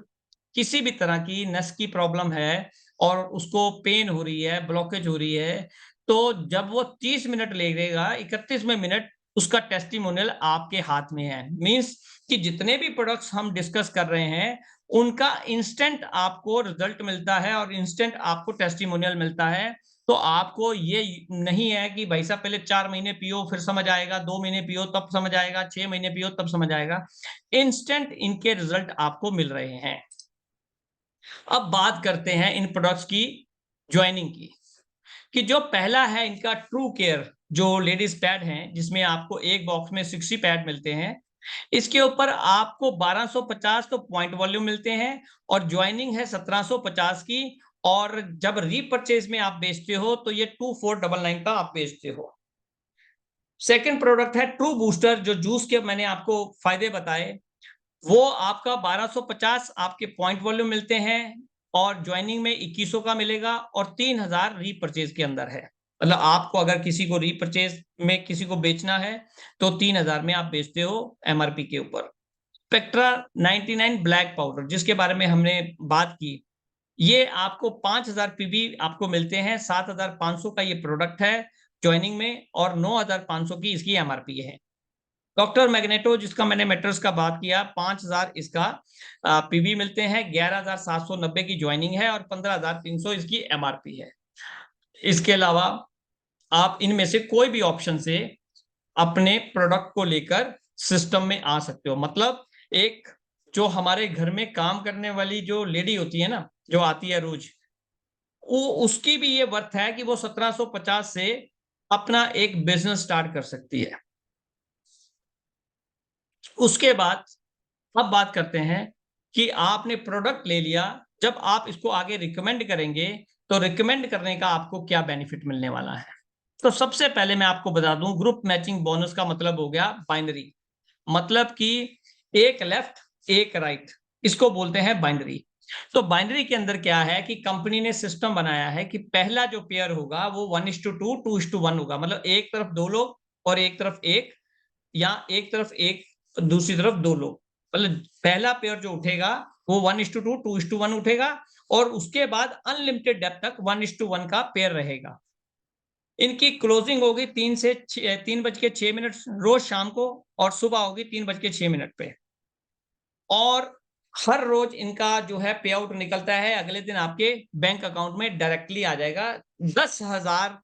किसी भी तरह की नस की प्रॉब्लम है और उसको पेन हो रही है, ब्लॉकेज हो रही है, तो जब वो 30 मिनट लेगा, 31वें मिनट उसका टेस्टिमोनियल आपके हाथ में है। मींस कि जितने भी प्रोडक्ट्स हम डिस्कस कर रहे हैं उनका इंस्टेंट आपको रिजल्ट मिलता है और इंस्टेंट आपको टेस्टिमोनियल मिलता है। तो आपको ये नहीं है कि भाई साहब पहले 4 महीने पियो फिर समझ आएगा, 2 महीने पियो तब समझ आएगा, 6 महीने पियो तब समझ आएगा। इंस्टेंट इनके रिजल्ट आपको मिल रहे हैं। अब बात करते हैं इन प्रोडक्ट्स की ज्वाइनिंग की, कि जो पहला है इनका ट्रू केयर जो लेडीज पैड हैं, जिसमें आपको एक बॉक्स में 60 पैड मिलते हैं। इसके ऊपर आपको 1250 तो पॉइंट वॉल्यूम मिलते हैं और ज्वाइनिंग है 1750 की। और जब रीपरचेज में आप बेचते हो तो ये 2499 का आप बेचते हो। सेकंड प्रोडक्ट है ट्रू बूस्टर, जो जूस के मैंने आपको फायदे बताए, वो आपका 1250 आपके पॉइंट वॉल्यूम मिलते हैं और ज्वाइनिंग में 2100 का मिलेगा और 3000 रीपरचेज के अंदर है। मतलब आपको अगर किसी को रीपरचेज में किसी को बेचना है तो 3000 में आप बेचते हो एमआरपी के ऊपर। स्पेक्ट्रा 99 ब्लैक पाउडर जिसके बारे में हमने बात की, ये आपको 5000 पीबी आपको मिलते हैं। 7500 का ये प्रोडक्ट है ज्वाइनिंग में और 9500 की इसकी एमआरपी है। डॉक्टर मैग्नेटो जिसका मैंने मेट्रस का बात किया, 5000 इसका पीबी मिलते हैं, 11790 की ज्वाइनिंग है और 15300 इसकी एमआरपी है। इसके अलावा आप इनमें से कोई भी ऑप्शन से अपने प्रोडक्ट को लेकर सिस्टम में आ सकते हो। मतलब एक जो हमारे घर में काम करने वाली जो लेडी होती है ना, जो आती है रोज, वो उसकी भी ये वर्थ है कि वो 1750 से अपना एक बिजनेस स्टार्ट कर सकती है। उसके बाद अब बात करते हैं कि आपने प्रोडक्ट ले लिया, जब आप इसको आगे रिकमेंड करेंगे तो रिकमेंड करने का आपको क्या बेनिफिट मिलने वाला है। तो सबसे पहले मैं आपको बता दूं, ग्रुप मैचिंग बोनस का मतलब हो गया बाइनरी, मतलब कि एक लेफ्ट एक राइट, इसको बोलते हैं बाइनरी। तो बाइनरी के अंदर क्या है कि कंपनी ने सिस्टम बनाया है कि पहला जो पेयर होगा वो 1:2 2:1 होगा, मतलब एक तरफ दो लोग और एक तरफ एक, या एक तरफ एक दूसरी तरफ दो लोग, मतलब पहला पेयर जो उठेगा वो 1:2 2:1 उठेगा, और उसके बाद अनलिमिटेड डेप्थ तक 1:1 का पेयर रहेगा। इनकी क्लोजिंग होगी 3:06 रोज शाम को, और सुबह होगी 3:06 पे, और हर रोज इनका जो है पे आउट निकलता है, अगले दिन आपके बैंक अकाउंट में डायरेक्टली आ जाएगा। 10,000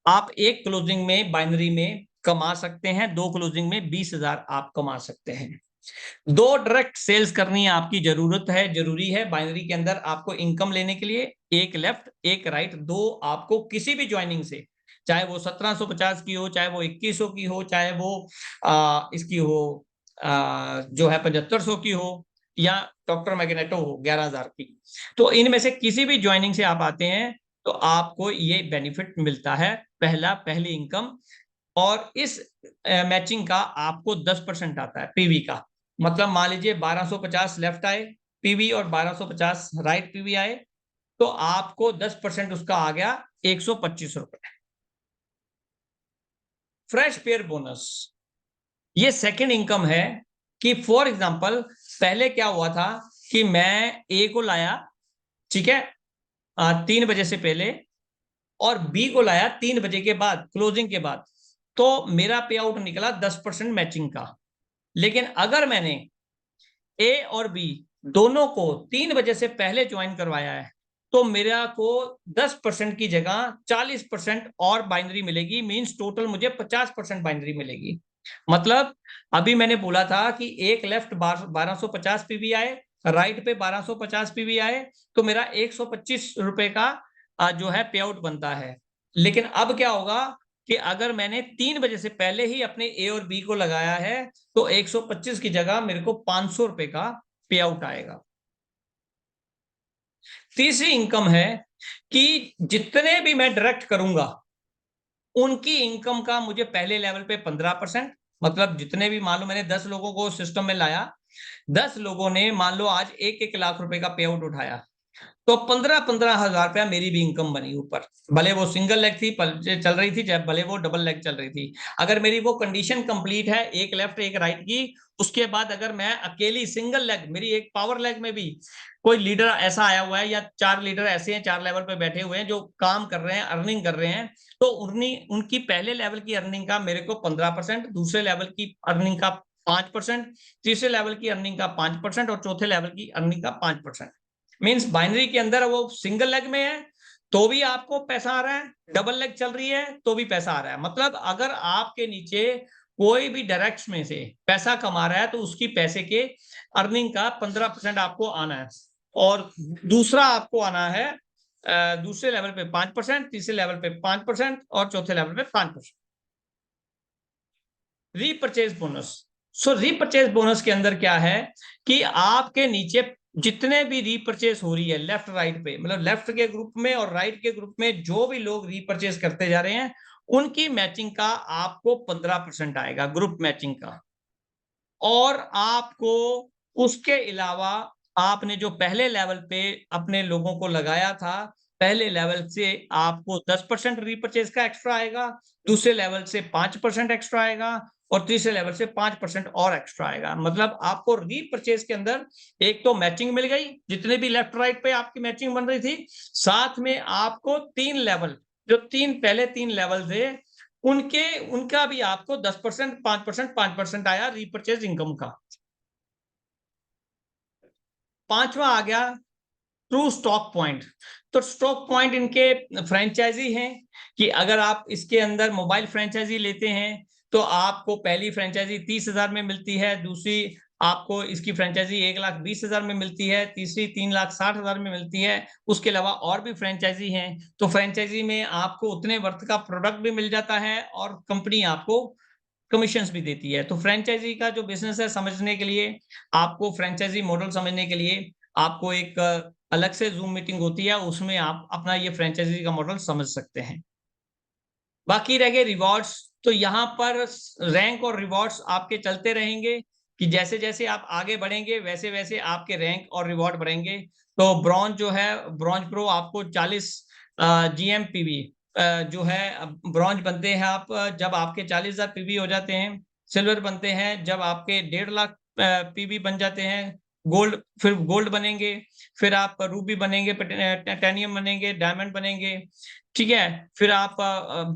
आप एक क्लोजिंग में बाइनरी में कमा सकते हैं, दो क्लोजिंग में 20,000 आप कमा सकते हैं। दो डायरेक्ट सेल्स करनी आपकी जरूरी है बाइनरी के अंदर आपको इनकम लेने के लिए, एक लेफ्ट एक राइट, दो आपको किसी भी ज्वाइनिंग से, चाहे वो 1750 की हो, चाहे वो 2100 की हो, चाहे वो इसकी हो जो है 7500 की हो, या डॉक्टर मैग्नेटो हो 11,000 की। तो इनमें से किसी भी ज्वाइनिंग से आप आते हैं तो आपको ये बेनिफिट मिलता है, पहली इनकम। और इस मैचिंग का आपको 10% आता है पीवी का, मतलब मान लीजिए 1250 लेफ्ट आए पीवी और 1250 राइट पीवी आए, तो आपको 10% उसका आ गया 125 रुपए। फ्रेश पेयर बोनस, ये सेकंड इनकम है। कि फॉर एग्जांपल पहले क्या हुआ था कि मैं ए को लाया, ठीक है, 3 बजे से पहले, और बी को लाया 3 बजे के बाद क्लोजिंग के बाद, तो मेरा पे आउट निकला 10% मैचिंग का। लेकिन अगर मैंने ए और बी दोनों को 3 बजे से पहले ज्वाइन करवाया है, तो मेरा को 10% की जगह 40% और बाइनरी मिलेगी, मींस टोटल मुझे 50% बाइनरी मिलेगी। मतलब अभी मैंने बोला था कि एक लेफ्ट 1250 पीवी आए, राइट पे 1250 पीवी आए, तो मेरा 125 रुपए का जो है पे आउट बनता है। लेकिन अब क्या होगा कि अगर मैंने 3 बजे से पहले ही अपने ए और बी को लगाया है, तो 125 की जगह मेरे को 500 रुपए का पे आउट आएगा। तीसरी इनकम है कि जितने भी मैं डायरेक्ट करूंगा उनकी इनकम का मुझे पहले लेवल पे 15%, मतलब जितने भी, मान लो मैंने 10 लोगों को सिस्टम में लाया, 10 लोगों ने मान लो आज 1-1 लाख रुपए का पे आउट उठाया, तो 15-15 हजार रुपया मेरी भी इनकम बनी ऊपर। भले वो सिंगल लेग थी चल रही थी, चाहे भले वो डबल लेग चल रही थी, अगर मेरी वो कंडीशन कंप्लीट है एक लेफ्ट एक राइट की, उसके बाद अगर मैं अकेली सिंगल लेग, मेरी एक पावर लेग में भी कोई लीडर ऐसा आया हुआ है, या 4 लीडर ऐसे हैं 4 लेवल पे बैठे हुए हैं जो काम कर रहे हैं, अर्निंग कर रहे हैं, तो उनकी पहले लेवल की अर्निंग का मेरे को 15%, दूसरे लेवल की अर्निंग का 5%, तीसरे लेवल की अर्निंग का 5%, और चौथे लेवल की अर्निंग का 5%। मींस बाइनरी के अंदर वो सिंगल लेग में है तो भी आपको पैसा आ रहा है, डबल लेग चल रही है तो भी पैसा आ रहा है। मतलब अगर आपके नीचे कोई भी डायरेक्ट में से पैसा कमा रहा है तो उसकी पैसे के अर्निंग का 15% आपको आना है, और दूसरा आपको आना है दूसरे लेवल पे 5%, तीसरे लेवल पे 5%, और चौथे लेवल पे 5%। रीपरचेज बोनस, सो रीपरचेज बोनस के अंदर क्या है कि आपके नीचे जितने भी रीपरचेज हो रही है लेफ्ट राइट पे, मतलब लेफ्ट के ग्रुप में और राइट के ग्रुप में जो भी लोग रीपरचेज करते जा रहे हैं, उनकी मैचिंग का आपको 15% आएगा ग्रुप मैचिंग का। और आपको उसके अलावा आपने जो पहले लेवल पे अपने लोगों को लगाया था, पहले लेवल से आपको 10% रीपरचेज का एक्स्ट्रा आएगा, दूसरे लेवल से 5% एक्स्ट्रा आएगा, और तीसरे लेवल से 5% और एक्स्ट्रा आएगा। मतलब आपको रीपरचेज के अंदर एक तो मैचिंग मिल गई, जितने भी लेफ्ट राइट पे आपकी मैचिंग बन रही थी, साथ में आपको 3 लेवल, जो पहले 3 लेवल थे, उनका भी आपको 10%, 5% आया रीपरचेज इनकम का। पांचवा आ गया ट्रू स्टॉक पॉइंट। तो स्टॉक पॉइंट इनके फ्रेंचाइजी हैं कि अगर आप इसके अंदर मोबाइल फ्रेंचाइजी लेते हैं तो आपको पहली फ्रेंचाइजी 30,000 में मिलती है, दूसरी आपको इसकी फ्रेंचाइजी 1,20,000 में मिलती है, तीसरी 3,60,000 में मिलती है। उसके अलावा और भी फ्रेंचाइजी हैं, तो फ्रेंचाइजी में आपको उतने वर्थ का प्रोडक्ट भी मिल जाता है और कंपनी आपको कमीशंस भी देती है। तो फ्रेंचाइजी का जो बिजनेस है समझने के लिए, आपको फ्रेंचाइजी मॉडल समझने के लिए आपको एक अलग से ज़ूम मीटिंग होती है, उसमें आप अपना ये फ्रेंचाइजी का मॉडल समझ सकते हैं। बाकी रह गए रिवॉर्ड्स, तो यहाँ पर रैंक और रिवॉर्ड्स आपके चलते रहेंगे कि जैसे-जैसे आप आगे बढ़ेंगे, वैसे-वैसे आपके रैंक और रिवॉर्ड बढ़ेंगे। तो ब्रॉन्ज जो है, ब्रॉन्ज प्रो आपको 40 जीएमपीवी जो है ब्रॉन्ज बनते हैं आप जब आपके 40,000 पीवी हो जाते हैं। सिल्वर बनते हैं जब आपके 1.5 लाख पीवी बन जाते हैं। गोल्ड, फिर गोल्ड बनेंगे, फिर आप रूबी बनेंगे, टाइटेनियम बनेंगे, डायमंड बनेंगे। ठीक है? फिर आप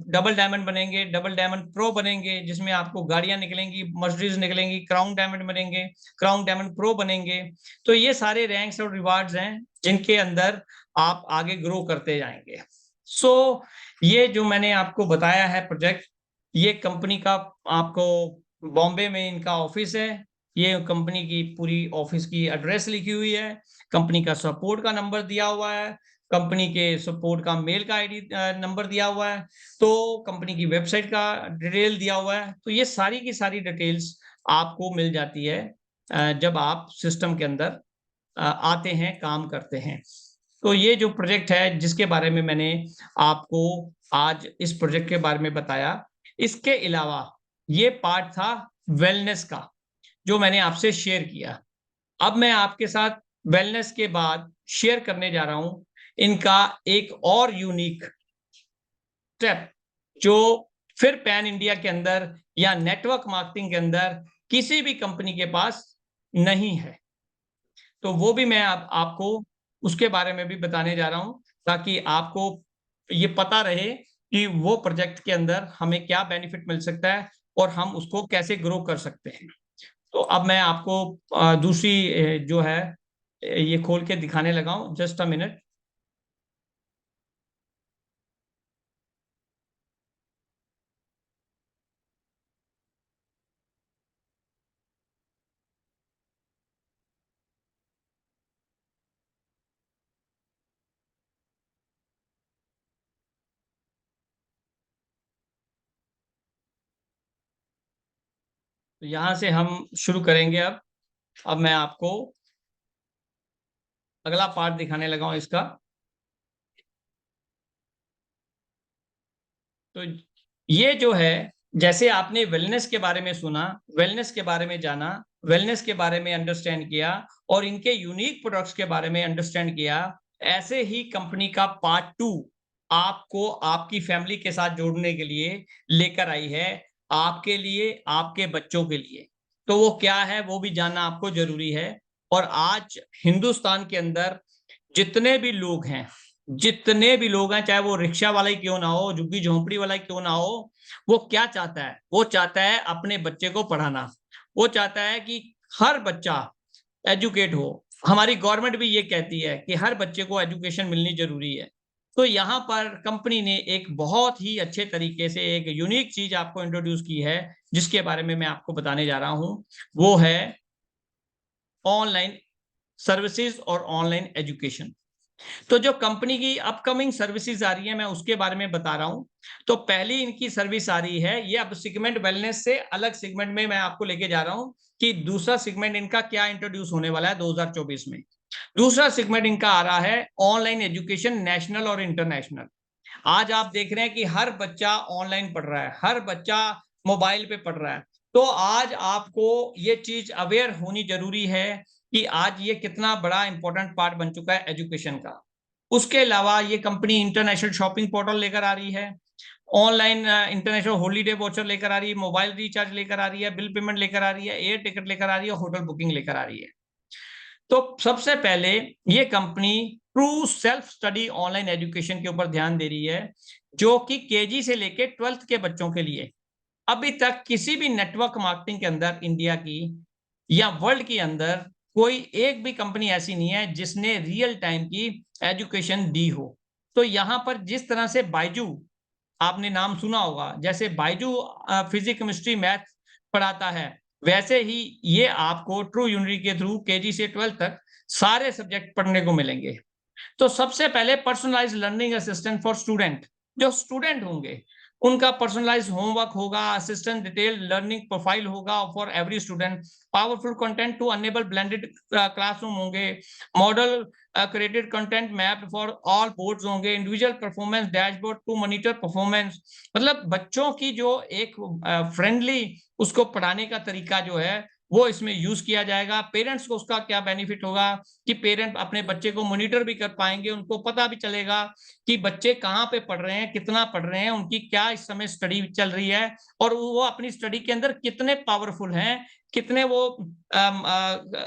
डबल डायमंड बनेंगे, डबल डायमंड प्रो बनेंगे, जिसमें आपको गाड़ियाँ निकलेंगी, मर्सिडीज़ निकलेंगी, क्राउन डायमंड बनेंगे, क्राउन डायमंड प्रो बनेंगे। तो ये सारे रैंक्स और रिवार्ड्स हैं, जिनके अंदर आप आगे ग्रो करते जाएँगे। सो ये जो मैंने आपको बताया है प्रोजेक्ट, ये कंपनी का आपको बॉम्बे में इनका ऑफ़िस है। ये कंपनी की पूरी ऑफ़िस की एड्रेस लिखी हुई है, कंपनी का सपोर्ट का नंबर दिया हुआ है, कंपनी के सपोर्ट का मेल का आईडी नंबर दिया हुआ है, तो कंपनी की वेबसाइट का डिटेल दिया हुआ है। तो ये सारी की सारी डिटेल्स आपको मिल जाती है जब आप सिस्टम के अंदर आते हैं, काम करते हैं। तो ये जो प्रोजेक्ट है जिसके बारे में मैंने आपको आज इस प्रोजेक्ट के बारे में बताया, इसके अलावा ये पार्ट था वेलनेस का, जो मैंने आपसे शेयर किया। अब मैं आपके साथ वेलनेस के बाद शेयर करने जा रहा हूँ इनका एक और यूनिक स्टेप, जो फिर पैन इंडिया के अंदर या नेटवर्क मार्केटिंग के अंदर किसी भी कंपनी के पास नहीं है। तो वो भी मैं आपको उसके बारे में भी बताने जा रहा हूँ, ताकि आपको ये पता रहे कि वो प्रोजेक्ट के अंदर हमें क्या बेनिफिट मिल सकता है और हम उसको कैसे ग्रो कर सकते हैं। तो अब मैं आपको दूसरी जो है ये खोल के दिखाने लगा हूँ, जस्ट अ मिनट। तो यहाँ से हम शुरू करेंगे अब। अब मैं आपको अगला पार्ट दिखाने लगा हूँ इसका। तो ये जो है, जैसे आपने वेलनेस के बारे में सुना, वेलनेस के बारे में जाना, वेलनेस के बारे में अंडरस्टैंड किया और इनके यूनिक प्रोडक्ट्स के बारे में अंडरस्टैंड किया, ऐसे ही कंपनी का पार्ट 2 आपको आपकी फैमिली के साथ जोड़ने के लिए लेकर आई है, आपके लिए, आपके बच्चों के लिए। तो वो क्या है, वो भी जानना आपको ज़रूरी है। और आज हिंदुस्तान के अंदर जितने भी लोग हैं, जितने भी लोग हैं, चाहे वो रिक्शा वाला ही क्यों ना हो, झुग्गी-झोंपड़ी वाला ही क्यों ना हो, वो क्या चाहता है? वो चाहता है अपने बच्चे को पढ़ाना। वो चाहता है कि हर बच्चा एजुकेट हो। हमारी गवर्नमेंट भी ये कहती है कि हर बच्चे को एजुकेशन मिलनी ज़रूरी है। तो यहाँ पर कंपनी ने एक बहुत ही अच्छे तरीके से एक यूनिक चीज़ आपको इंट्रोड्यूस की है, जिसके बारे में मैं आपको बताने जा रहा हूँ। वो है ऑनलाइन सर्विसेज़ और ऑनलाइन एजुकेशन। तो जो कंपनी की अपकमिंग सर्विसेज आ रही है, मैं उसके बारे में बता रहा हूँ। तो पहली इनकी सर्विस आ रही है, ये अब सेगमेंट वेलनेस से अलग सेगमेंट में मैं आपको लेके जा रहा हूँ कि दूसरा सेगमेंट इनका क्या इंट्रोड्यूस होने वाला है 2024 में। दूसरा सेगमेंट इनका आ रहा है ऑनलाइन एजुकेशन, नेशनल और इंटरनेशनल। आज आप देख रहे हैं कि हर बच्चा ऑनलाइन पढ़ रहा है, हर बच्चा मोबाइल पे पढ़ रहा है। तो आज आपको ये चीज़ अवेयर होनी ज़रूरी है कि आज ये कितना बड़ा इम्पोर्टेंट पार्ट बन चुका है एजुकेशन का। उसके अलावा ये कंपनी इंटरनेशनल शॉपिंग पोर्टल लेकर आ रही है, ऑनलाइन इंटरनेशनल हॉलिडे वाउचर लेकर आ रही है, मोबाइल रिचार्ज लेकर आ रही है, बिल पेमेंट लेकर आ रही है, एयर टिकट लेकर आ रही है, होटल बुकिंग लेकर आ रही है। तो सबसे पहले ये company true self study online education के ऊपर ध्यान दे रही है, जो कि केजी से लेके 12th के बच्चों के लिए। अभी तक किसी भी नेटवर्क मार्केटिंग के अंदर इंडिया की या वर्ल्ड के अंदर कोई एक भी कंपनी ऐसी नहीं है जिसने रियल टाइम की एजुकेशन दी हो। तो यहाँ पर जिस तरह से बायजू, आपने नाम सुना होगा, जैसे बायजू फिजिक्स, केमिस्ट्री, मैथ पढ़ाता है, वैसे ही ये आपको ट्रू यूनिटी के थ्रू केजी से 12th तक सारे सब्जेक्ट पढ़ने को मिलेंगे। तो सबसे पहले personalised learning assistant for student, जो स्टूडेंट होंगे उनका पर्सनलाइज होमवर्क होगा, असिस्टेंट डिटेल लर्निंग प्रोफाइल होगा for every student, powerful content to enable blended classroom होंगे, model created content map for all boards होंगे, individual performance dashboard to monitor performance. मतलब बच्चों की जो एक फ्रेंडली उसको पढ़ाने का तरीका जो है वो इसमें यूज किया जाएगा। पेरेंट्स को उसका क्या बेनिफिट होगा कि पेरेंट अपने बच्चे को मॉनिटर भी कर पाएंगे, उनको पता भी चलेगा कि बच्चे कहाँ पे पढ़ रहे हैं, कितना पढ़ रहे हैं, उनकी क्या इस समय स्टडी चल रही है और वो अपनी स्टडी के अंदर कितने पावरफुल हैं, कितने वो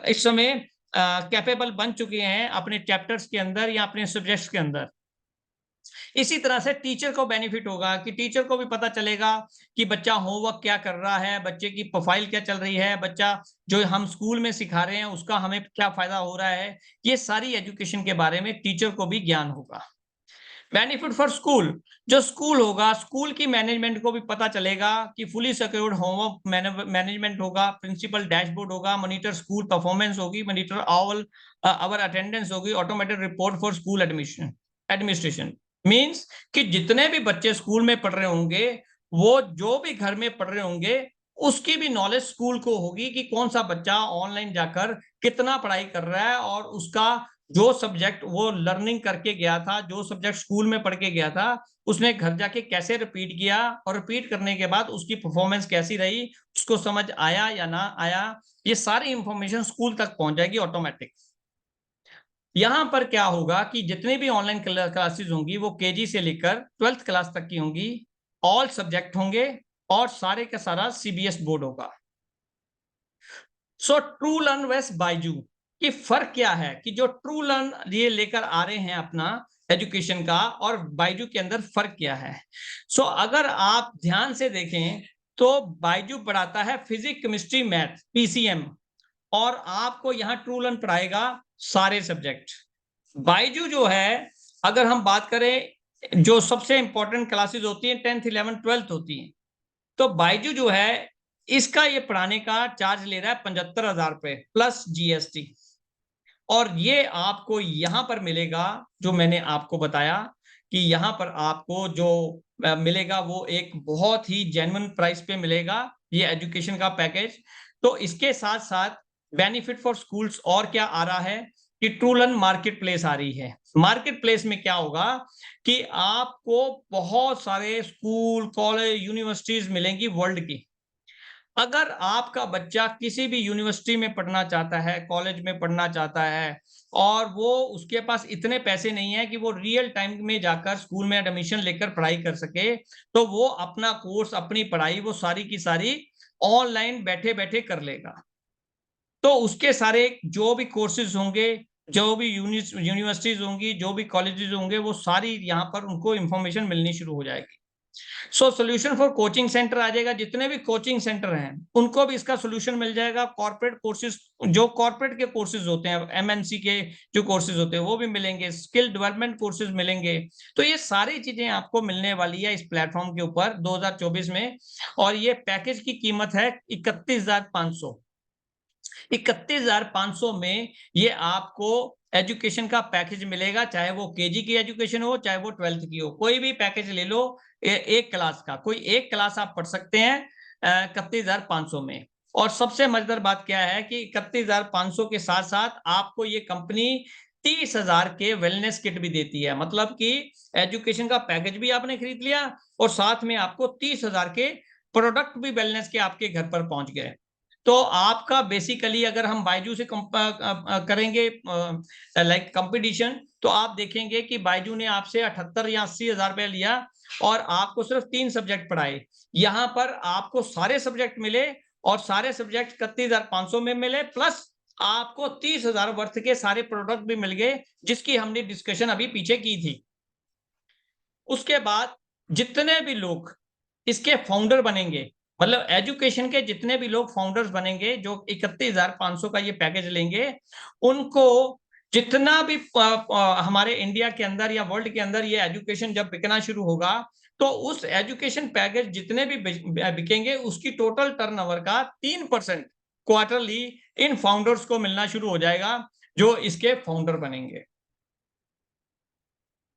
इस समय कैपेबल बन चुके हैं अपने चैप्टर्स के अंदर या अपने सब्जेक्ट्स के अंदर। इसी तरह से टीचर को बेनिफिट होगा कि टीचर को भी पता चलेगा कि बच्चा होमवर्क क्या कर रहा है, बच्चे की प्रोफाइल क्या चल रही है, बच्चा जो हम स्कूल में सिखा रहे हैं उसका हमें क्या फायदा हो रहा है। ये सारी एजुकेशन के बारे में टीचर को भी ज्ञान होगा। बेनिफिट फॉर स्कूल, जो स्कूल होगा स्कूल की मैनेजमेंट को भी पता चलेगा कि फुली सिक्योर्ड होमवर्क मैनेजमेंट होगा, प्रिंसिपल डैशबोर्ड होगा, मॉनिटर स्कूल परफॉर्मेंस होगी, मॉनिटर ऑल आवर अटेंडेंस होगी, automated report for school administration. Means कि जितने भी बच्चे स्कूल में पढ़ रहे होंगे, वो जो भी घर में पढ़ रहे होंगे, उसकी भी नॉलेज स्कूल को होगी कि कौन सा बच्चा ऑनलाइन जाकर कितना पढ़ाई कर रहा है और उसका जो सब्जेक्ट वो लर्निंग करके गया था, जो सब्जेक्ट स्कूल में पढ़ के गया था, उसने घर जाके कैसे रिपीट किया और रिपीट करने के बाद उसकी परफॉर्मेंस कैसी रही, उसको समझ आया या ना आया, ये सारी इंफॉर्मेशन स्कूल तक पहुंच जाएगी ऑटोमेटिक। यहां पर क्या होगा कि जितनी भी ऑनलाइन क्लासेस होंगी वो केजी से लेकर 12th क्लास तक की होंगी, ऑल सब्जेक्ट होंगे और सारे का सारा सीबीएस बोर्ड होगा। सो ट्रू लर्न वेस बायजू कि फर्क क्या है कि जो ट्रू लर्न ये लेकर आ रहे हैं अपना एजुकेशन का और बायजू के अंदर फर्क क्या है। सो अगर आप ध्यान से देखें तो बायजू पढ़ाता है फिजिक्स केमिस्ट्री मैथ पीसीएम और आपको यहाँ ट्रू लर्न पढ़ाएगा सारे सब्जेक्ट। बायजू जो है अगर हम बात करें जो सबसे इंपॉर्टेंट क्लासेस होती हैं 10th 11th 12th होती हैं, तो बायजू जो है इसका ये पढ़ाने का चार्ज ले रहा है 75,000 रुपए प्लस जीएसटी। और ये आपको यहां पर मिलेगा जो मैंने आपको बताया कि यहां पर आपको जो मिलेगा वो एक बहुत ही जेन्युइन प्राइस पे मिलेगा ये एजुकेशन का पैकेज। तो इसके साथ साथ बेनिफिट फॉर स्कूल्स और क्या आ रहा है कि ट्रू लर्न मार्केट प्लेस आ रही है। मार्केट प्लेस में क्या होगा कि आपको बहुत सारे स्कूल कॉलेज यूनिवर्सिटीज मिलेंगी वर्ल्ड की। अगर आपका बच्चा किसी भी यूनिवर्सिटी में पढ़ना चाहता है, कॉलेज में पढ़ना चाहता है और वो उसके पास इतने पैसे नहीं है कि वो रियल टाइम में जाकर स्कूल में एडमिशन लेकर पढ़ाई कर सके, तो वो अपना कोर्स अपनी पढ़ाई वो सारी की सारी ऑनलाइन बैठे बैठे कर लेगा। तो उसके सारे जो भी कोर्सेज होंगे, जो भी यूनिवर्सिटीज होंगी, जो भी कॉलेजेस होंगे, वो सारी यहाँ पर उनको इंफॉर्मेशन मिलनी शुरू हो जाएगी। So solution for coaching centre आ जाएगा, जितने भी कोचिंग सेंटर हैं उनको भी इसका सोल्यूशन मिल जाएगा। कॉर्पोरेट कोर्सेज जो कॉर्पोरेट के कोर्सेज होते हैं, एमएनसी के जो कोर्सेज होते हैं वो भी मिलेंगे, स्किल डेवलपमेंट कोर्सेज मिलेंगे। तो ये सारी चीजें आपको मिलने वाली है इस प्लेटफॉर्म के ऊपर 2024 में। और ये पैकेज की कीमत है 31,500। 31,500 में ये आपको एजुकेशन का पैकेज मिलेगा, चाहे वो केजी की एजुकेशन हो चाहे वो 12th की हो, कोई भी पैकेज ले लो एक क्लास का, कोई एक क्लास आप पढ़ सकते हैं 31,500 में। और सबसे मजेदार बात क्या है कि 31,500 के साथ साथ आपको ये कंपनी 30,000 के वेलनेस किट भी देती है। मतलब कि एजुकेशन का पैकेज भी आपने खरीद लिया और साथ में आपको 30,000 के प्रोडक्ट भी वेलनेस के आपके घर पर पहुंच गए। तो आपका बेसिकली अगर हम बायजू से करेंगे लाइक कंपटीशन, तो आप देखेंगे कि बायजू ने आपसे 78 या 80,000 रुपए लिया और आपको सिर्फ 3 सब्जेक्ट पढ़ाए। यहाँ पर आपको सारे सब्जेक्ट मिले और सारे सब्जेक्ट 31,500 में मिले, प्लस आपको 30,000 वर्थ के सारे प्रोडक्ट भी मिल गए, जिसकी हमने डिस्कशन अभी पीछे की थी। उसके बाद जितने भी लोग इसके फाउंडर बनेंगे, मतलब एजुकेशन के जितने भी लोग फाउंडर्स बनेंगे जो 31,500 का ये पैकेज लेंगे, उनको जितना भी हमारे इंडिया के अंदर या वर्ल्ड के अंदर ये एजुकेशन जब बिकना शुरू होगा, तो उस एजुकेशन पैकेज जितने भी बिकेंगे उसकी टोटल टर्नओवर का 3% क्वार्टरली इन फाउंडर्स को मिलना शुरू हो जाएगा जो इसके फाउंडर बनेंगे।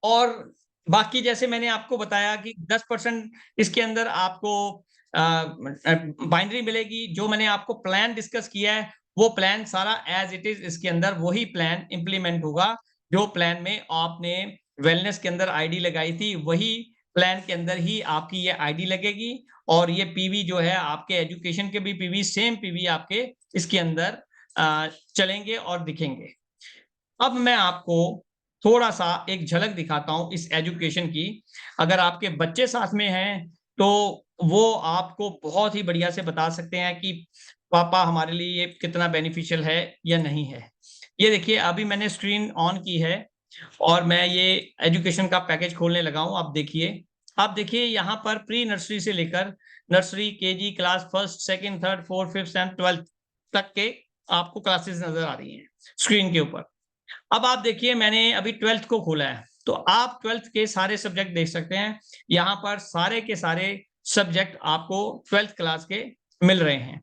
और बाकी जैसे मैंने आपको बताया कि 10% इसके अंदर आपको बाइनरी मिलेगी। जो मैंने आपको प्लान डिस्कस किया है, वो प्लान सारा एज इट इज इसके अंदर वही प्लान इंप्लीमेंट होगा। जो प्लान में आपने वेलनेस के अंदर आईडी लगाई थी, वही प्लान के अंदर ही आपकी ये आईडी लगेगी। और ये पीवी जो है आपके एजुकेशन के भी पीवी, सेम पीवी आपके इसके अंदर चलेंगे और दिखेंगे। अब मैं आपको थोड़ा-सा एक झलक दिखाता हूँ इस एजुकेशन की। अगर आपके बच्चे साथ में हैं, तो वो आपको बहुत ही बढ़िया से बता सकते हैं कि पापा हमारे लिए ये कितना बेनिफिशियल है या नहीं है। ये देखिए, अभी मैंने स्क्रीन ऑन की है और मैं ये एजुकेशन का पैकेज खोलने लगा हूँ। आप देखिए यहाँ पर प्री नर्सरी से लेकर nursery, KG, class 1st, 2nd, 3rd, 4th, 5th and 12th तक के आपको क्लासेस नज़र आ रही हैं स्क्रीन के ऊपर। अब आप देखिए, मैंने अभी 12th को खोला है, तो आप 12th के सारे सब्जेक्ट देख सकते हैं। यहाँ पर सारे के सारे सब्जेक्ट आपको 12th क्लास के मिल रहे हैं।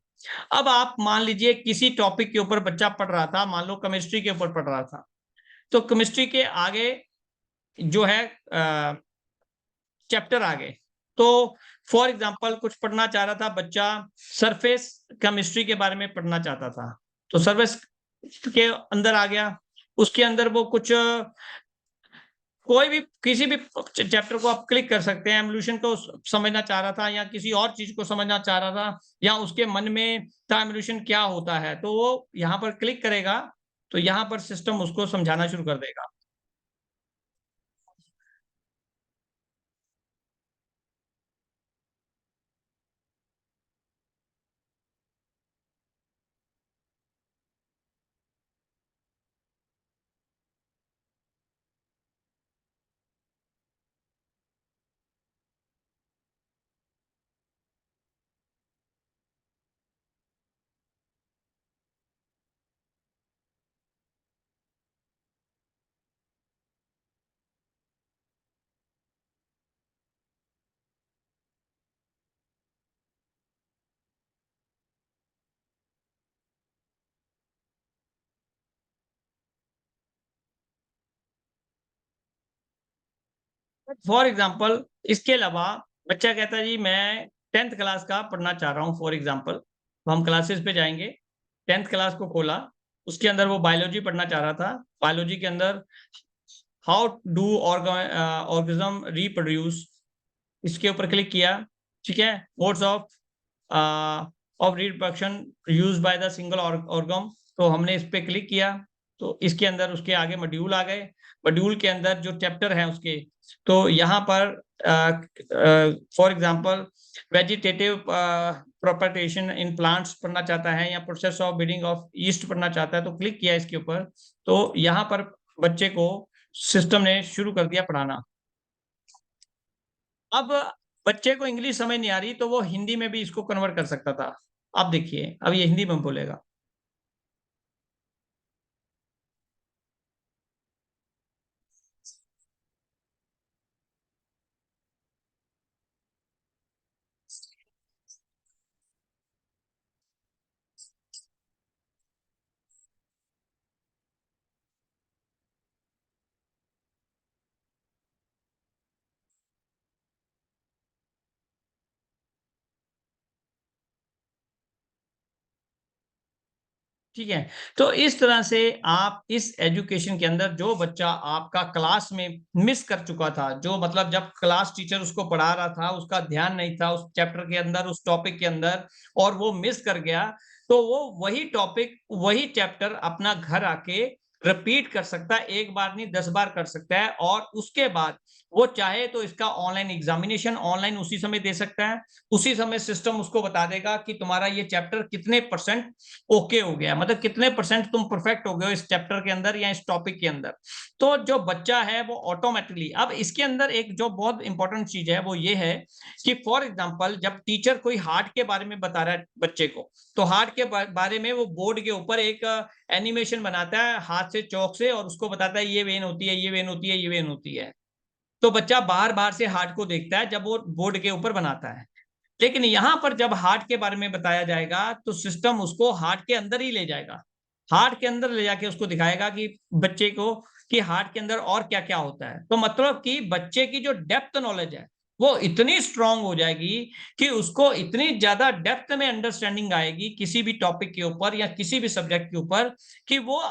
अब आप मान लीजिए किसी टॉपिक के ऊपर बच्चा पढ़ रहा था, मान लो केमिस्ट्री के ऊपर पढ़ रहा था, तो केमिस्ट्री के आगे जो है चैप्टर आ गए। तो फॉर एग्जांपल कुछ पढ़ना चाह रहा था बच्चा, सरफेस केमिस्ट्री के बारे में पढ़ना चाहता था, तो सरफेस के अंदर आ गया। उसके अंदर वो कुछ कोई भी किसी भी चैप्टर को आप क्लिक कर सकते हैं। एवोल्यूशन को समझना चाह रहा था या किसी और चीज को समझना चाह रहा था, या उसके मन में था एवोल्यूशन क्या होता है, तो वो यहाँ पर क्लिक करेगा, तो यहाँ पर सिस्टम उसको समझाना शुरू कर देगा। फॉर एग्जाम्पल इसके अलावा बच्चा कहता है जी मैं 10th क्लास का पढ़ना चाह रहा हूँ फॉर एग्जाम्पल, तो हम क्लासेस पे जाएंगे। 10th क्लास को खोला, उसके अंदर वो बायोलॉजी पढ़ना चाह रहा था। बायोलॉजी के अंदर हाउ डू ऑर्गेनिज्म रिप्रोड्यूस, इसके ऊपर क्लिक किया। ठीक है, modes of reproduction use by the single organ, तो हमने इस पे क्लिक किया। तो इसके अंदर उसके आगे मॉड्यूल आ गए। मॉड्यूल के अंदर जो चैप्टर हैं उसके, तो यहाँ पर for example vegetative propagation in plants पढ़ना चाहता है, या process of breeding of east पढ़ना चाहता है, तो क्लिक किया इसके ऊपर। तो यहाँ पर बच्चे को सिस्टम ने शुरू कर दिया पढ़ाना। अब बच्चे को इंग्लिश समझ नहीं आ रही, तो वो हिंदी में भी इसको कन्वर्ट कर सकता था। अब देखिए, अब ये हिंदी में बोलेगा। ठीक है, तो इस तरह से आप इस एजुकेशन के अंदर जो बच्चा आपका क्लास में मिस कर चुका था, जो मतलब जब क्लास टीचर उसको पढ़ा रहा था, उसका ध्यान नहीं था उस चैप्टर के अंदर, उस टॉपिक के अंदर, और वो मिस कर गया, तो वो वही टॉपिक, वही चैप्टर अपना घर आके रिपीट कर सकता है। एक बार नहीं 10 बार कर सकता है, और उसके बाद वो चाहे तो इसका ऑनलाइन एग्जामिनेशन ऑनलाइन उसी समय दे सकता है। उसी समय सिस्टम उसको बता देगा कि तुम्हारा ये चैप्टर कितने परसेंट ओके हो गया, मतलब कितने परसेंट तुम परफेक्ट हो गए हो इस चैप्टर के अंदर या इस टॉपिक के अंदर। तो जो बच्चा है वो ऑटोमेटिकली, अब इसके अंदर एक जो बहुत इंपॉर्टेंट चीज है वो ये है कि फॉर एग्जांपल जब टीचर कोई हार्ट के बारे में बता रहा है बच्चे को, तो हार्ट के बारे में वो बोर्ड के ऊपर एक एनिमेशन बनाता है हाथ से, चौक से, और उसको बताता है ये वेन होती है, ये वेन होती है, ये वेन होती है। तो बच्चा बाहर बाहर से हार्ट को देखता है जब वो बोर्ड के ऊपर बनाता है। लेकिन यहां पर जब हार्ट के बारे में बताया जाएगा, तो सिस्टम उसको हार्ट के अंदर ही ले जाएगा। हार्ट के अंदर ले जाके उसको दिखाएगा कि बच्चे को कि हार्ट के अंदर और क्या-क्या होता है। तो मतलब कि बच्चे की जो डेप्थ नॉलेज है, वो इतनी स्ट्रॉन्ग हो जाएगी कि उसको इतनी ज़्यादा डेप्थ में अंडरस्टैंडिंग आएगी किसी भी टॉपिक के ऊपर या किसी भी सब्जेक्ट के ऊपर कि वो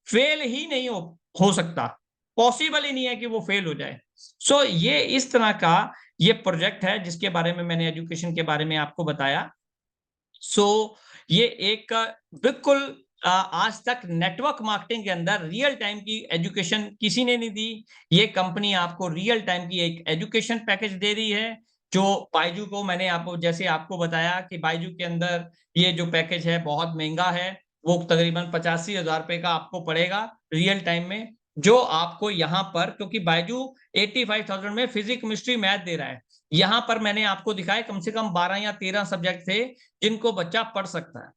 फेल ही नहीं हो सकता। पॉसिबल ही नहीं है कि वो फेल हो जाए। सो ये इस तरह का ये प्रोजेक्ट है जिसके बारे में मैंने एजुकेशन के बारे में आपको बताया। सो ये एक बिल्कुल आज तक नेटवर्क मार्केटिंग के अंदर रियल टाइम की एजुकेशन किसी ने नहीं दी। ये कंपनी आपको रियल टाइम की एक एजुकेशन पैकेज दे रही है, जो बायजू को मैंने आपको जैसे आपको बताया कि बायजू के अंदर ये जो पैकेज है बहुत महँगा है। वो तकरीबन 85,000 रुपए का आपको पड़ेगा रियल टाइम में, जो आपको यहाँ पर क्योंकि बायजू 85,000 में फिज़िक्स, केमिस्ट्री, मैथ दे रहा है। यहाँ पर मैंने आपको दिखाया कम से कम 12 या 13 सब्जेक्ट थे जिनको बच्चा पढ़ सकता है।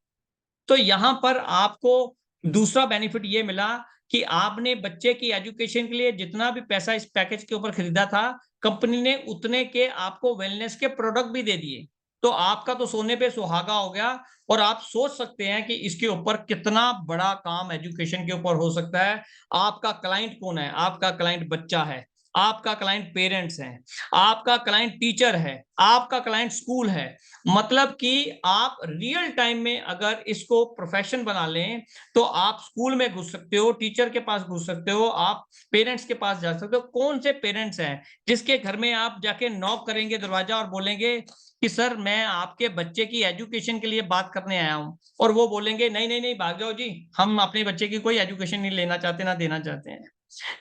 तो यहाँ पर आपको दूसरा बेनिफिट ये मिला कि आपने बच्चे की एजुकेशन के लिए जितना भी पैसा इस पैकेज के ऊपर खरीदा था, कंपनी ने उतने के आपको वेलनेस के प्रोडक्ट भी दे दिए। तो आपका तो सोने पे सुहागा हो गया और आप सोच सकते हैं कि इसके ऊपर कितना बड़ा काम एजुकेशन के ऊपर हो सकता है। आपका क्लाइंट कौन है? आपका क्लाइंट बच्चा है, आपका क्लाइंट पेरेंट्स हैं, आपका क्लाइंट टीचर है, आपका क्लाइंट स्कूल है। मतलब कि आप रियल टाइम में अगर इसको प्रोफेशन बना लें, तो आप स्कूल में घुस सकते हो, टीचर के पास घुस सकते हो, आप पेरेंट्स के पास जा सकते हो। कौन से पेरेंट्स हैं, जिसके घर में आप जाके नॉक करेंगे दरवाज़ा और बोलेंगे कि सर मैं आपके बच्चे की एजुकेशन के लिए बात करने आया हूँ और वो बोलेंगे नहीं, नहीं, नहीं भाग जाओ जी, हम अपने बच्चे की कोई एजुकेशन नहीं लेना चाहते, ना देना चाहते हैं।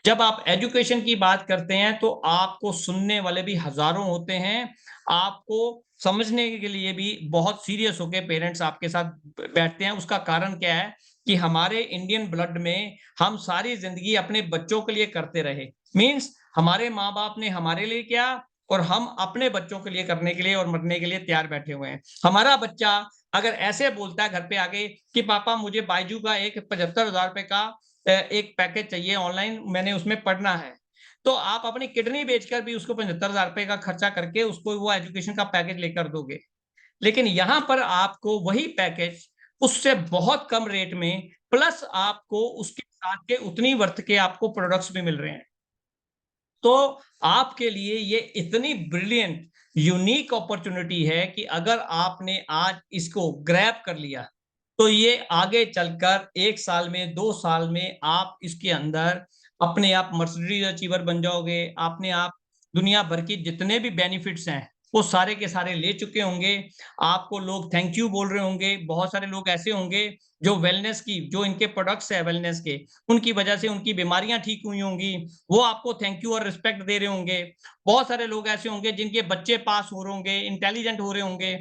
जब आप एजुकेशन की बात करते हैं तो आपको सुनने वाले भी हज़ारों होते हैं। आपको समझने के लिए भी बहुत सीरियस होके पेरेंट्स आपके साथ ब बैठते हैं। उसका कारण क्या है कि हमारे इंडियन ब्लड में हम सारी ज़िंदगी अपने बच्चों के लिए करते रहे। मीन्स हमारे माँ-बाप ने हमारे लिए किया और हम अपने बच्चों के लिए करने के लिए और मरने के लिए तैयार बैठे हुए हैं। हमारा बच्चा अगर ऐसे बोलता है घर पे आके कि पापा मुझे बायजू का एक 75,000 रुपए का एक पैकेज चाहिए ऑनलाइन, मैंने उसमें पढ़ना है। तो आप अपनी किडनी बेचकर भी उसको 75,000 रुपए का खर्चा करके उसको वो एजुकेशन का पैकेज लेकर दोगे। लेकिन यहाँ पर आपको वही पैकेज उससे बहुत कम रेट में प्लस आपको उसके साथ के उतनी वर्थ के आपको प्रोडक्ट्स भी मिल रहे हैं। तो आपके लिए ये इतनी ब्रिलियंट यूनिक अपॉर्च्युनिटी है कि अगर आपने आज इसको ग्रैब कर लिया, तो ये आगे चलकर 1 साल में, 2 साल में आप इसके अंदर अपने आप मर्सिडीज़ अचीवर बन जाओगे। अपने आप दुनिया भर की जितने भी बेनिफिट्स हैं, वो सारे के सारे ले चुके होंगे। आपको लोग थैंक यू बोल रहे होंगे। बहुत सारे लोग ऐसे होंगे जो वेलनेस की जो इनके प्रोडक्ट्स हैं वेलनेस के, उनकी वजह से उनकी बीमारियाँ ठीक हुई होंगी। वो आपको थैंक यू और रिस्पेक्ट दे रहे होंगे। बहुत सारे लोग ऐसे होंगे जिनके बच्चे पास हो रहे होंगे, इंटेलिजेंट हो रहे होंगे।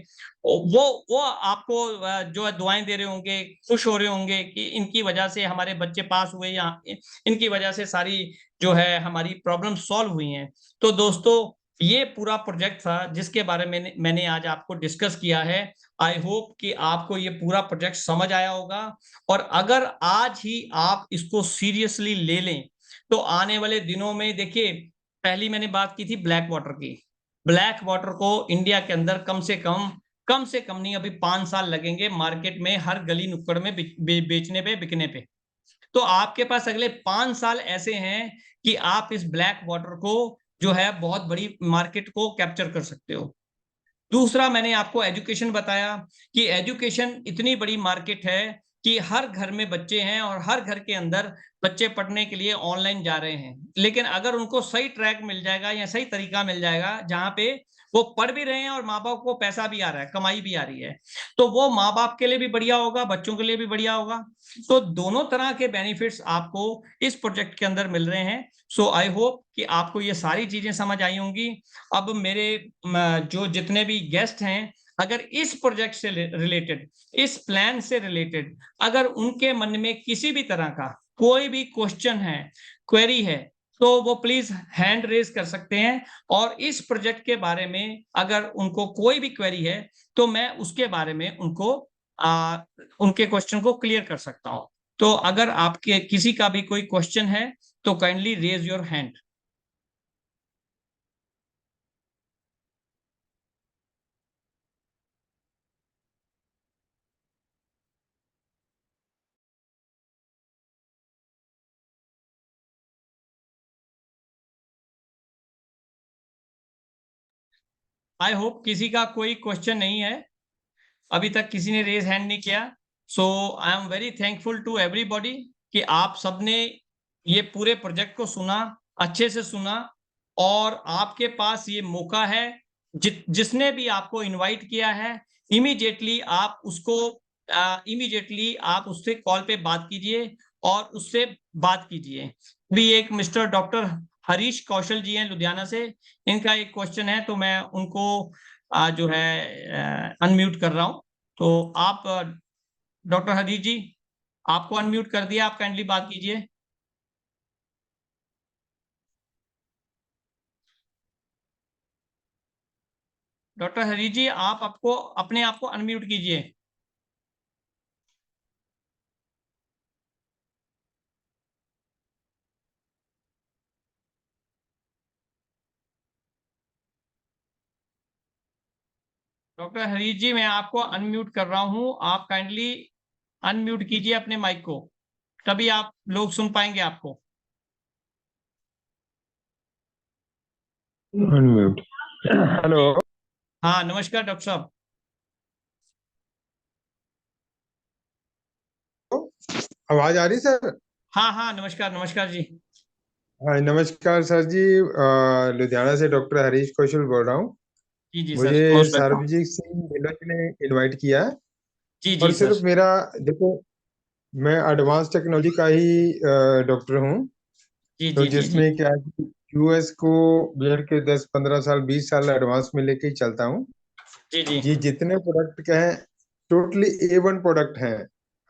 वो आपको जो है दुआएँ दे रहे होंगे, खुश हो रहे होंगे कि इनकी वजह से हमारे बच्चे पास हुए या इनकी वजह से सारी जो है हमारी प्रॉब्लम सॉल्व हुई हैं। तो दोस्तों ये पूरा प्रोजेक्ट था जिसके बारे में मैंने आज आपको डिस्कस किया है। आई होप कि आपको ये पूरा प्रोजेक्ट समझ आया होगा और अगर आज ही आप इसको सीरियसली ले लें, तो आने वाले दिनों में देखिए, पहली मैंने बात की थी ब्लैक वाटर की। ब्लैक वाटर को इंडिया के अंदर कम से कम नहीं अभी 5 साल लगेंगे मार्केट में हर गली नुक्कड़ में बेचने पे, बिकने पे। तो आपके पास अगले 5 साल ऐसे हैं कि आप इस ब्लैक वाटर को जो है बहुत बड़ी मार्केट को कैप्चर कर सकते हो। दूसरा मैंने आपको एजुकेशन बताया कि एजुकेशन इतनी बड़ी मार्केट है कि हर घर में बच्चे हैं और हर घर के अंदर बच्चे पढ़ने के लिए ऑनलाइन जा रहे हैं। लेकिन अगर उनको सही ट्रैक मिल जाएगा या सही तरीका मिल जाएगा जहाँ पे वो पढ़ भी रहे हैं और माँ-बाप को पैसा भी आ रहा है, कमाई भी आ रही है, तो वो माँ-बाप के लिए भी बढ़िया होगा, बच्चों के लिए भी बढ़िया होगा। तो दोनों तरह के बेनिफिट्स आपको इस प्रोजेक्ट के अंदर मिल रहे हैं। सो आई होप कि आपको ये सारी चीज़ें समझ आई होंगी। अब मेरे जो जितने भी गेस्ट हैं, अगर इस प्रोजेक्ट से रिलेटेड, इस प्लान से रिलेटेड अगर उनके मन में किसी भी तरह का कोई भी क्वेश्चन है, क्वेरी है, तो वो प्लीज़ हैंड रेज़ कर सकते हैं और इस प्रोजेक्ट के बारे में अगर उनको कोई भी क्वेरी है, तो मैं उसके बारे में उनको अ, उनके क्वेश्चन को क्लियर कर सकता हूँ। तो अगर आपके किसी का भी कोई क्वेश्चन है, तो kindly raise your hand. I hope किसी का कोई क्वेश्चन नहीं है, अभी तक किसी ने रेज हैंड नहीं किया। So I am very thankful to everybody कि आप सबने ये पूरे प्रोजेक्ट को सुना, अच्छे से सुना, और आपके पास ये मौका है, जिसने भी आपको इनवाइट किया है, इमीडिएटली आप उससे कॉल पे बात कीजिए और उससे बात कीजिए। भी एक मिस्टर डॉक्टर हरीश कौशल जी हैं लुधियाना से, इनका एक क्वेश्चन है, तो मैं उनको जो है अनम्यूट कर रहा हूं। तो आप डॉक्टर हरीश जी, आपको अनम्यूट कर दिया, आप काइंडली बात कीजिए। डॉक्टर हरीश जी, आप आपको अपने आप को अनम्यूट कीजिए। डॉक्टर हरीश जी, मैं आपको अनम्यूट कर रहा हूं, आप काइंडली अनम्यूट कीजिए अपने माइक को, तभी आप लोग सुन पाएंगे आपको। अनम्यूट। हेलो। हाँ, नमस्कार डॉक्टर साहब। आवाज आ रही सर? हाँ हाँ, नमस्कार नमस्कार जी। हाँ, नमस्कार सर जी। लुधियाना से डॉक्टर हरीश कौशल बोल रहा हूँ। जी जी सर, मुझे मोस्ट वेलकम। सार्वजनिक सिंह ढिल्लों जी ने इनवाइट किया है। जी और जी सर। सिर्फ मेरा, देखो, मैं एडवांस टेक्नोलॉजी का ही डॉक्टर हूँ। जी तो जी जी जी। जिसमें क्या है कि यूएस को बिहार के 10-15 साल 20 साल एडवांस में लेके ही चलता हूँ। जी जी ये जितने प्रोडक्ट के हैं, टोटली A1 प्रोडक्ट हैं,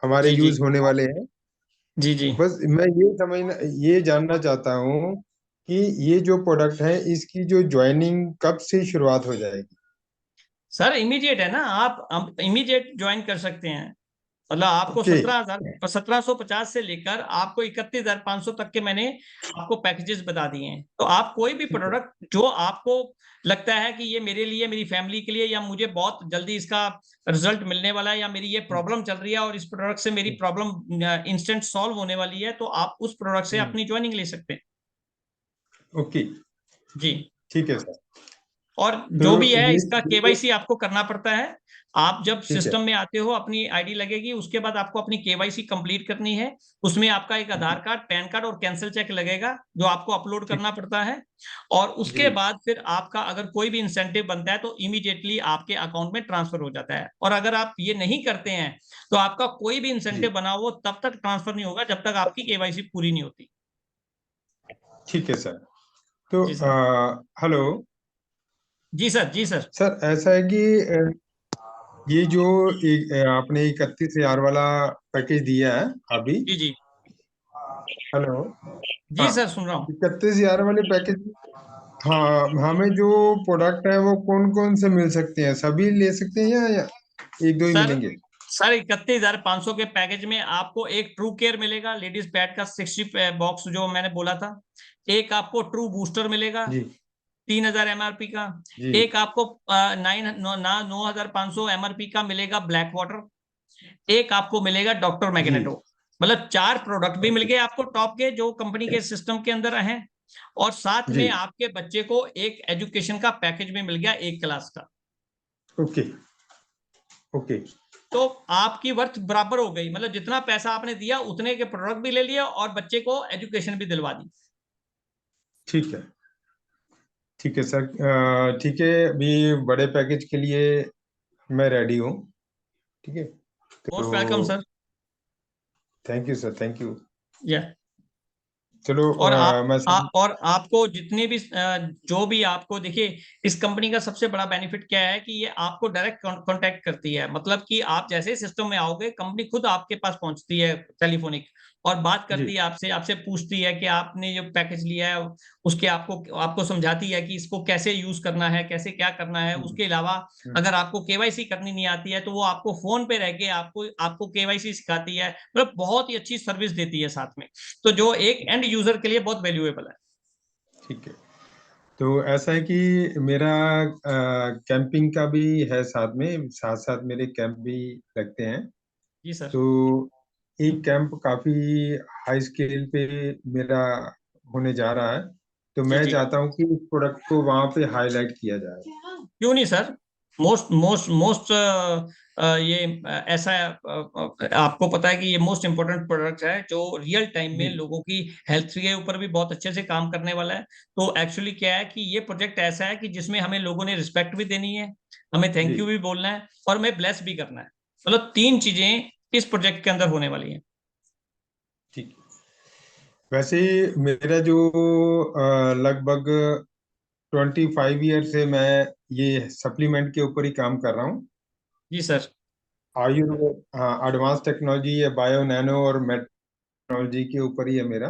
हमारे जी जी यूज होने वाले हैं। जी जी। बस मैं ये जानना चाहता हूँ कि ये जो प्रोडक्ट है, इसकी जो ज्वाइनिंग कब से शुरुआत हो जाएगी? सर इमीडिएट है ना, आप इमीडिएट ज्वाइन कर सकते हैं। मतलब आपको ओके। 1750 से लेकर आपको 31,500 तक के मैंने आपको पैकेजेस बता दिए हैं। तो आप कोई भी ठीक है। प्रोडक्ट जो आपको लगता है कि ये मेरे लिए, मेरी फैमिली के लिए, या मुझे बहुत जल्दी इसका रिजल्ट मिलने वाला है, या मेरी ये प्रॉब्लम चल रही है और इस प्रोडक्ट से मेरी प्रॉब्लम इंस्टेंट सॉल्व होने वाली है, तो आप उस प्रोडक्ट से हम्म, अपनी ज्वाइनिंग ले सकते हैं। ओके। जी। ठीक है सर। और तो जो भी है, ये इसका केवाईसी आपको करना पड़ता है। आप जब ठीक है। सिस्टम में आते हो, अपनी आईडी लगेगी, उसके बाद आपको अपनी केवाईसी कंप्लीट करनी है। उसमें आपका एक आधार कार्ड, पैन कार्ड और कैंसिल चेक लगेगा, जो आपको अपलोड ठीक। करना पड़ता है। और उसके जी। बाद फिर आपका अगर कोई भी इंसेंटिव बनता है तो इमीडिएटली आपके अकाउंट में ट्रांसफर हो जाता है। और अगर आप ये नहीं करते हैं तो आपका कोई भी जी। इंसेंटिव बना हो तब तक ट्रांसफर नहीं होगा, जब तक आपकी केवाईसी पूरी नहीं होती। ठीक है सर। तो जी सर। हेलो। जी सर। जी सर। सर, ऐसा है कि ये जो आपने 31,000 वाला पैकेज दिया है अभी। जी जी हेलो। जी हाँ, सर, सुन रहा हूँ। 31,000 वाले पैकेज। हाँ, हमें जो प्रोडक्ट है वो कौन कौन से मिल सकते हैं? सभी ले सकते हैं या एक दो ही सर मिलेंगे? सर 31,500 के पैकेज में आपको एक ट्रू केयर मिलेगा, लेडीज पैड का 60 बॉक्स जो मैंने बोला था। एक आपको ट्रू बूस्टर मिलेगा, जी। 3,000 एमआरपी का। जी। एक आपको 9,500 एमआरपी का मिलेगा ब्लैक वाटर। एक आपको मिलेगा डॉक्टर जी। मैग्नेटो। मतलब 4 प्रोडक्ट भी मिल ओके। गए आपको टॉप के, जो कंपनी के सिस्टम के अंदर हैं। और साथ जी। में आपके बच्चे को एक एजुकेशन का पैकेज भी मिल गया, एक क्लास का। ओके। ओके। तो आपकी वर्थ बराबर हो गई, मतलब जितना पैसा आपने दिया उतने के प्रोडक्ट भी ले लिया और बच्चे को एजुकेशन भी दिलवा दी। ठीक है। ठीक है सर। ठीक है, अभी बड़े पैकेज के लिए मैं रेडी हूँ। ठीक है। मोस्ट वेलकम तो sir. Thank you sir, thank you. या चलो, और मैं और आपको जितने भी जो भी आपको देखिए, इस कंपनी का सबसे बड़ा बेनिफिट क्या है कि ये आपको डायरेक्ट कांटेक्ट करती है। मतलब कि आप जैसे सिस्टम में आओगे, कंपनी खुद आपके पास पहुंचती है टेलीफोनिक, और बात जी। करती है आपसे, आपसे पूछती है कि आपने जो पैकेज लिया है उसके, आपको आपको समझाती है कि इसको कैसे यूज करना है, कैसे क्या करना है। हम्म, उसके अलावा हम्म, अगर आपको केवाईसी करनी नहीं आती है तो वो आपको फोन पे रह के आपको आपको केवाईसी सिखाती है। मतलब बहुत ही अच्छी सर्विस देती है साथ में, तो जो एक एंड यूजर के लिए बहुत वैल्यूएबल है। ठीक है। तो ऐसा है कि मेरा कैंपिंग का भी है, साथ में साथ साथ मेरे कैंप भी लगते हैं। जी सर। तो एक कैंप काफी हाई स्केल पे मेरा होने जा रहा है। तो जी मैं जी चाहता हूँ कि इस प्रोडक्ट को वहां पे हाईलाइट किया जाए। क्यों नहीं सर। मोस्ट मोस्ट मोस्ट ये ऐसा आपको पता है कि ये मोस्ट इम्पोर्टेंट प्रोडक्ट है जो रियल टाइम में जी लोगों की हेल्थ के ऊपर भी बहुत अच्छे से काम करने वाला है। तो एक्चुअली क्या है कि ये प्रोजेक्ट ऐसा है कि जिसमें हमें लोगों ने रिस्पेक्ट भी देनी है, हमें थैंक जी यू भी बोलना है, और हमें ब्लेस भी करना है। मतलब तीन चीजें इस प्रोजेक्ट के अंदर होने वाली हैं। ठीक। वैसे मेरा जो लगभग 25 ईयर से मैं ये सप्लीमेंट के ऊपर ही काम कर रहा हूँ। जी सर। आयुर्वेद, हाँ, एडवांस टेक्नोलॉजी या बायो नैनो और मेट्रोलॉजी के ऊपर ही है मेरा।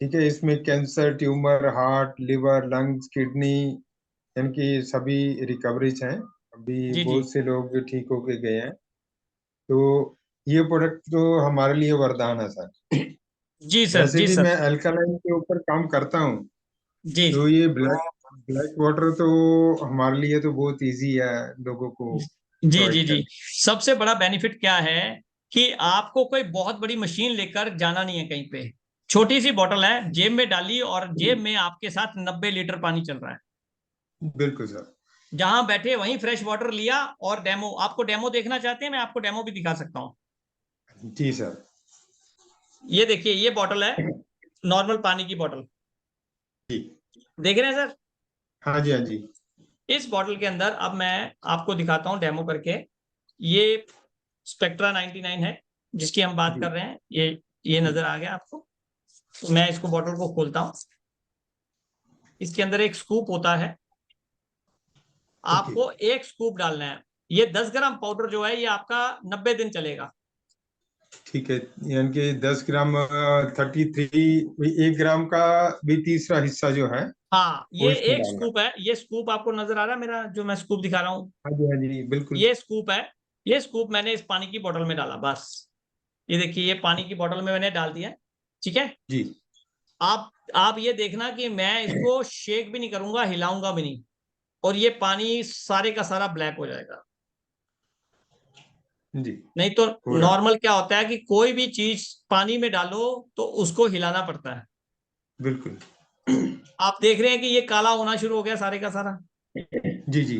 ठीक है, इसमें cancer, tumour, heart, liver, lungs, kidney, इनकी सभी रिकवरीज हैं। अभी जी जी। बहुत से लोग ठीक होके गए हैं। तो ये प्रोडक्ट तो हमारे लिए वरदान है सर। जी सर। वैसे जी भी सर। मैं अल्कलाइन के ऊपर काम करता हूँ। जी तो ये ब्लैक ब्लैक वाटर तो हमारे लिए तो बहुत इजी है लोगों को जी जी प्रोवाइड जी। करना। सबसे बड़ा बेनिफिट क्या है कि आपको कोई बहुत बड़ी मशीन लेकर जाना नहीं है कहीं पे। छोटी सी बोतल है, जेब में डाली और जेब में आपके साथ 90 लीटर पानी चल रहा है। बिल्कुल सर। जहां बैठे वहीं फ्रेश वाटर लिया। और डेमो, आपको डेमो देखना चाहते हैं, मैं आपको डेमो भी दिखा सकता हूँ। जी सर। ये देखिए, ये बोतल है, नॉर्मल पानी की बोतल। जी। देख रहे हैं सर। हाँ जी, हाँ जी। इस बोतल के अंदर अब मैं आपको दिखाता हूँ डेमो करके। ये स्पेक्ट्रा 99 है जिसकी हम बात जी कर रहे हैं। ये जी। नजर आ गया आपको। तो मैं इसको बॉटल को खोलता हूं। इसके अंदर एक स्कूप होता है। ओके। आपको एक स्कूप डालना है। ये 10 ग्राम पाउडर जो है ये आपका 90 दिन चलेगा। ठीक है, यानी कि 10 ग्राम 33, 1 ग्राम का भी तीसरा हिस्सा जो है हाँ, वो ये इसमें एक डालना है। स्कूप है। ये स्कूप आपको नजर आ रहा है मेरा, जो मैं स्कूप दिखा रहा हूँ। हाँ जी, हाँ जी, बिल्कुल। ये स्कूप है। ये स्कूप मैंने इस पानी की बोतल में डाला बस। ये देखिए, ये पानी की बोतल में मैंने डाल दिया। ठीक है। जी आप ये देखना कि मैं इसको शेक भी नहीं करूंगा, हिलाऊंगा भी नहीं। और ये पानी सारे का सारा ब्लैक हो जाएगा। जी। नहीं तो हो रहा है। नॉर्मल क्या होता है कि कोई भी चीज पानी में डालो तो उसको हिलाना पड़ता है। बिल्कुल। आप देख रहे हैं कि ये काला होना शुरू हो गया सारे का सारा। जी जी।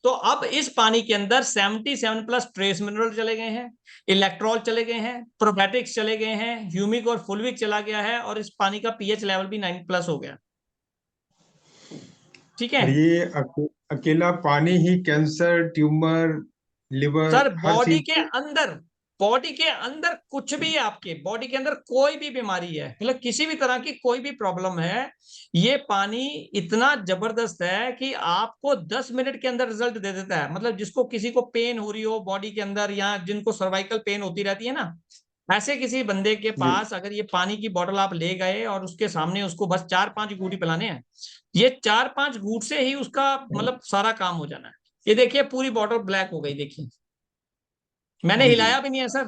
तो अब इस पानी के अंदर 77 प्लस ट्रेस मिनरल चले गए हैं, इलेक्ट्रॉल चले गए हैं, प्रोबैटिक्स चले गए हैं, ह्यूमिक और फुलविक चला गया है, और इस पानी का पीएच लेवल भी 9 प्लस हो गया। ठीक है और ये अकेला पानी ही कैंसर, ट्यूमर, लिवर, सर। हर बॉडी चीज के को। अंदर, बॉडी के अंदर कुछ भी है, आपके बॉडी के अंदर कोई भी बीमारी है, मतलब किसी भी तरह की कोई भी प्रॉब्लम है, ये पानी इतना जबरदस्त है कि आपको 10 मिनट के अंदर रिजल्ट दे देता है। मतलब जिसको किसी को पेन हो रही हो बॉडी के अंदर, या जिनको सर्वाइकल पेन होती रहती है ना, ऐसे किसी बंदे के जी पास अगर ये पानी की बोतल आप ले गए और उसके सामने उसको बस 4-5 घूंट ही पिलाने हैं, ये 4-5 घूंट से ही उसका मतलब सारा काम हो जाना है। ये देखिए, पूरी बॉटल ब्लैक हो गई, देखिए। मैंने जी। जी हिलाया भी नहीं है सर।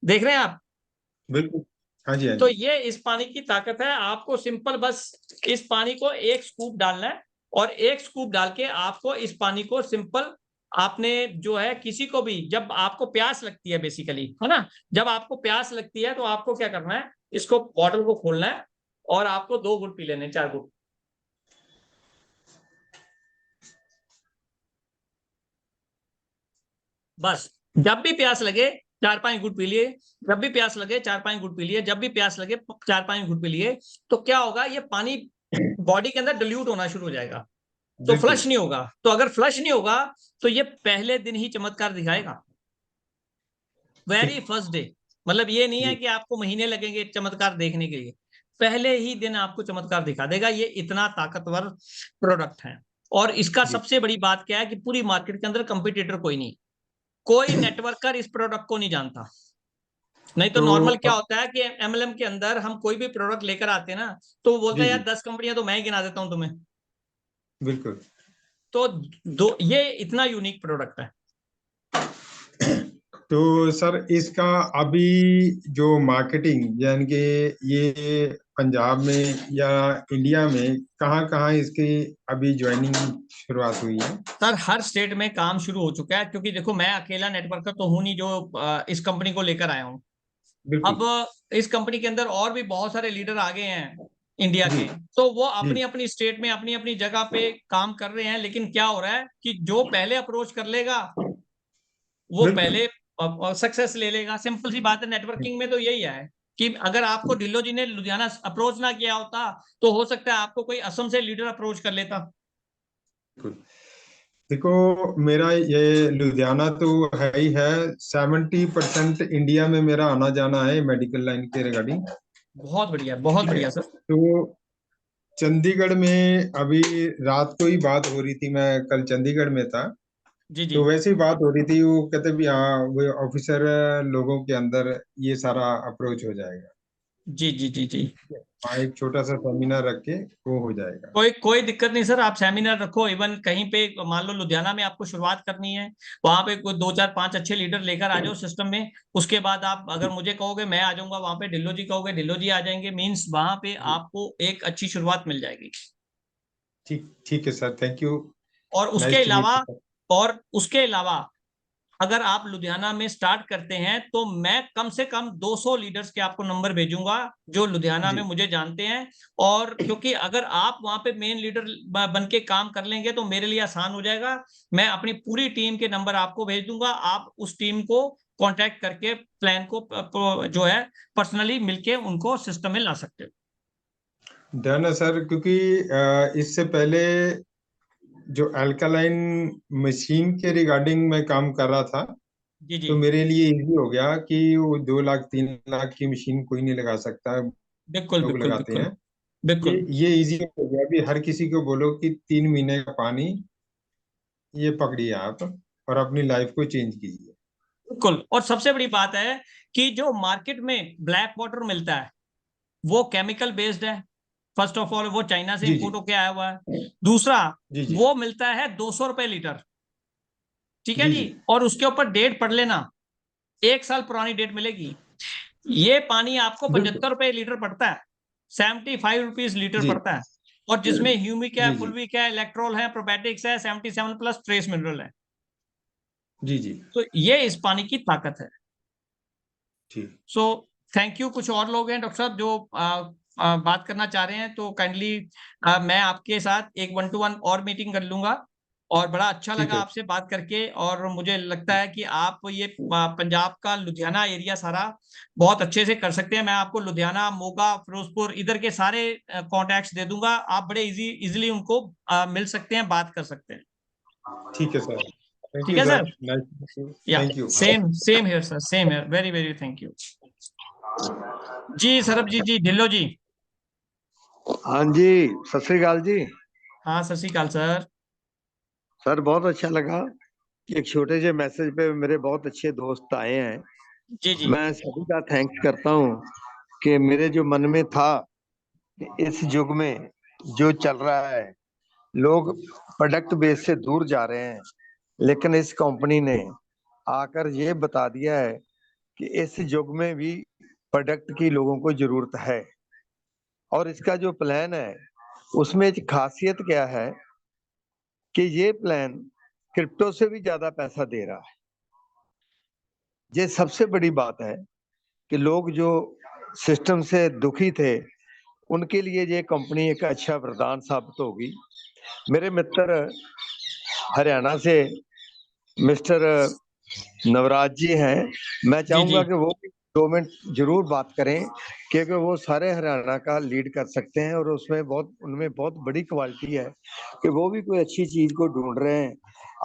देख रहे हैं आप। बिल्कुल। हाँ जी, हाँ तो जी। ये इस पानी की ताकत है। आपको सिंपल बस इस पानी को एक स्कूप डालना है, और एक स्कूप डाल के आपको इस पानी को सिंपल, आपने जो है किसी को भी, जब आपको प्यास लगती है बेसिकली, है ना, जब आपको प्यास लगती है तो आपको क्या करना है, इसको बॉटल को खोलना है और आपको 2 घूंट पी लेने, 4 घूंट बस। जब भी प्यास लगे 4-5 घूंट पी लिए, जब भी प्यास लगे 4-5 घूंट पी लिए, जब भी प्यास लगे 4-5 घूंट पी लिए। तो क्या होगा, ये पानी बॉडी के अंदर डिल्यूट होना शुरू हो जाएगा। तो बिल्कुल। फ्लश नहीं होगा। तो अगर फ्लश नहीं होगा तो ये पहले दिन ही चमत्कार दिखाएगा। वेरी ठीक। First day. मतलब ये नहीं है जी कि आपको महीने लगेंगे चमत्कार देखने के लिए, पहले ही दिन आपको चमत्कार दिखा देगा। ये इतना ताकतवर प्रोडक्ट है। और इसका जी। सबसे बड़ी बात क्या है कि पूरी मार्केट के अंदर कंपटीटर कोई नहीं, कोई नेटवर्कर इस प्रोडक्ट को नहीं जानता। नहीं तो तो नॉर्मल क्या अब। होता है कि एमएलएम के अंदर हम कोई भी प्रोडक्ट लेकर आते हैं ना, तो वो बोलता जी है जी। यार 10 कंपनियां तो मैं ही गिना देता हूं तुम्हें। बिल्कुल। तो ये इतना यूनिक प्रोडक्ट है। तो सर इसका अभी जो मार्केटिंग, यानी कि ये पंजाब में या इंडिया में कहाँ कहाँ इसकी अभी ज्वाइनिंग शुरुआत हुई है? सर हर स्टेट में काम शुरू हो चुका है, क्योंकि देखो मैं अकेला नेटवर्कर तो हूं नहीं जो इस कंपनी को लेकर आया हूं। अब बिल्कुल। इस कंपनी के अंदर और भी बहुत सारे लीडर आ गए हैं। इंडिया जी के। तो वो जी अपनी अपनी स्टेट में अपनी अपनी जगह पे काम कर रहे हैं, लेकिन क्या हो रहा है कि जो पहले अप्रोच कर लेगा वो बिल्कुल। पहले सक्सेस ले लेगा। सिंपल सी बात है, नेटवर्किंग में तो यही है कि अगर आपको ढिल्लो जी ने लुधियाना अप्रोच ना किया होता तो हो सकता है आपको कोई असम से लीडर अप्रोच कर लेता। बिल्कुल। देखो, मेरा ये लुधियाना तो है ही है। 70% इंडिया में मेरा आना जाना है मेडिकल लाइन के रिगार्डिंग। बहुत ठीक है। बढ़िया सर। तो चंडीगढ़ में अभी रात को ही बात हो रही थी, मैं कल चंडीगढ़ में था। जी जी तो वैसे ही बात हो रही थी, वो कहते भी हाँ वो ऑफिसर लोगों के अंदर ये सारा अप्रोच हो जाएगा। जी जी जी जी। वहाँ एक छोटा सा सेमिनार रख के वो हो जाएगा। कोई कोई दिक्कत नहीं सर, आप सेमिनार रखो। इवन कहीं पे मान लो लुधियाना में आपको शुरुआत करनी है, वहां पे कोई दो चार पांच अच्छे लीडर लेकर आ जाओ सिस्टम में। उसके बाद आप अगर मुझे कहोगे मैं आ जाऊंगा वहां पे, ढिल्लो जी कहोगे ढिल्लो जी आ जाएंगे। मींस वहां पे जी। आपको एक अच्छी शुरुआत मिल जाएगी। ठीक ठीक है सर, थैंक यू। और उसके नाइस टू मीट अलावा यू। और उसके अलावा अगर आप लुधियाना में स्टार्ट करते हैं तो मैं कम से कम 200 लीडर्स के आपको नंबर भेजूंगा जो लुधियाना में जी मुझे जानते हैं। और क्योंकि अगर आप वहां पे मेन लीडर बन के काम कर लेंगे तो मेरे लिए आसान हो जाएगा। मैं अपनी पूरी टीम के नंबर आपको भेज दूंगा, आप उस टीम को कांटेक्ट करके प्लान को जो है पर्सनली मिलके उनको सिस्टम में ला सकते हो। डन है सर, क्योंकि इससे पहले जो अल्कालाइन मशीन के रिगार्डिंग मैं काम कर रहा था, जी जी। तो मेरे लिए इजी हो गया कि वो 2 लाख 3 लाख की मशीन कोई नहीं लगा सकता, बिल्कुल लोग बिल्कुल लगाते बिल्कुल हैं। ये बिल्कुल ये इजी हो गया कि हर किसी को बोलो कि 3 महीने का पानी ये पकड़िए आप और अपनी लाइफ को चेंज कीजिए। बिल्कुल। और सबसे बड़ी बात है कि जो मार्केट में ब्लैक वाटर मिलता है वो केमिकल बेस्ड है। फर्स्ट ऑफ ऑल वो चाइना से जी इंपोर्ट जी होके आया हुआ है। दूसरा, जी जी वो मिलता है 200 रुपए लीटर। ठीक है जी जी। जी और उसके ऊपर डेट पढ़ लेना, 1 साल पुरानी डेट मिलेगी। ये पानी आपको बिल्कुल। 75 रुपए लीटर पड़ता है, 75 रुपीज लीटर जी पड़ता है। और जिसमें ह्यूमिक है, जी जी फुलविक है, इलेक्ट्रोल है, प्रोबेटिक्स है, 77 प्लस ट्रेस मिनरल है। जी जी तो ये इस पानी की ताकत है। ठीक। सो थैंक यू। कुछ और लोग हैं डॉक्टर साहब जो बात करना चाह रहे हैं तो काइंडली मैं आपके साथ एक 1-to-1 और मीटिंग कर लूंगा। और बड़ा अच्छा ठीक लगा है। आपसे बात करके, और मुझे लगता है कि आप ये पंजाब का लुधियाना एरिया सारा बहुत अच्छे से कर सकते हैं। मैं आपको लुधियाना, मोगा, फिरोजपुर इधर के सारे कॉन्टैक्ट्स दे दूंगा। आप बड़े इजीली उनको मिल सकते हैं, बात कर सकते हैं। ठीक है सर, थैंक ठीक यू है sir, sir. Nice. Yeah thank you. Same same here sir, same here. Very very thank you. जी सरबजीत जी, ढिल्लो जी। हाँ जी, सत श्री अकाल जी। हाँ सत श्री अकाल सर। सर बहुत अच्छा लगा कि एक छोटे से मैसेज पे मेरे बहुत अच्छे दोस्त आए हैं। जी जी मैं सभी का थैंक्स करता हूँ कि मेरे जो मन में था कि इस युग में जो चल रहा है, लोग प्रोडक्ट बेस से दूर जा रहे हैं, लेकिन इस कंपनी ने आकर ये बता दिया है कि इस युग में भी प्रोडक्ट की लोगों को जरूरत है। और इसका जो प्लान है उसमें एक खासियत क्या है कि ये प्लान क्रिप्टो से भी ज्यादा पैसा दे रहा है। ये सबसे बड़ी बात है कि लोग जो सिस्टम से दुखी थे उनके लिए ये कंपनी एक अच्छा वरदान साबित होगी। मेरे मित्र हरियाणा से मिस्टर नवराज जी हैं, मैं जी जी। चाहूंगा कि वो भी 2 मिनट जरूर बात करें, क्योंकि वो सारे हरियाणा का लीड कर सकते हैं और उसमें उनमें बहुत बड़ी क्वालिटी है कि वो भी कोई अच्छी चीज को ढूंढ रहे हैं।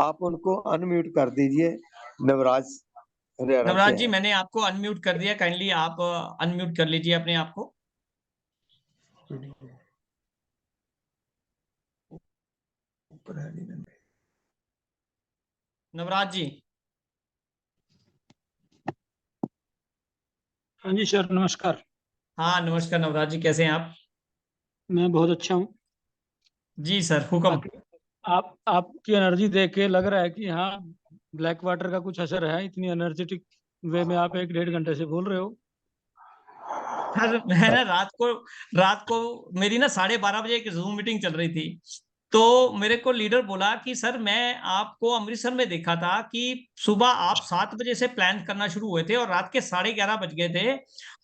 आप उनको अनम्यूट कर दीजिए। नवराज हरियाणा से नवराज जी, हैं। मैंने आपको अनम्यूट कर दिया, काइंडली आप अनम्यूट कर लीजिए अपने आप को। नवराज जी। हाँ जी सर, नमस्कार। हाँ नमस्कार नवराज जी, कैसे हैं आप? मैं बहुत अच्छा हूँ। जी सर, हुक्म। बाकी आपकी एनर्जी देख के लग रहा है कि हाँ, ब्लैक वाटर का कुछ असर है। इतनी एनर्जेटिक वे में आप 1-1.5 घंटे से बोल रहे हो। सर मैं ना रात को मेरी ना 12:30 बजे एक जूम मीटिंग चल रही थी। तो मेरे को लीडर बोला कि सर मैं आपको अमृतसर में देखा था कि सुबह आप 7 बजे से प्लान करना शुरू हुए थे और रात के 11:30 बज गए थे,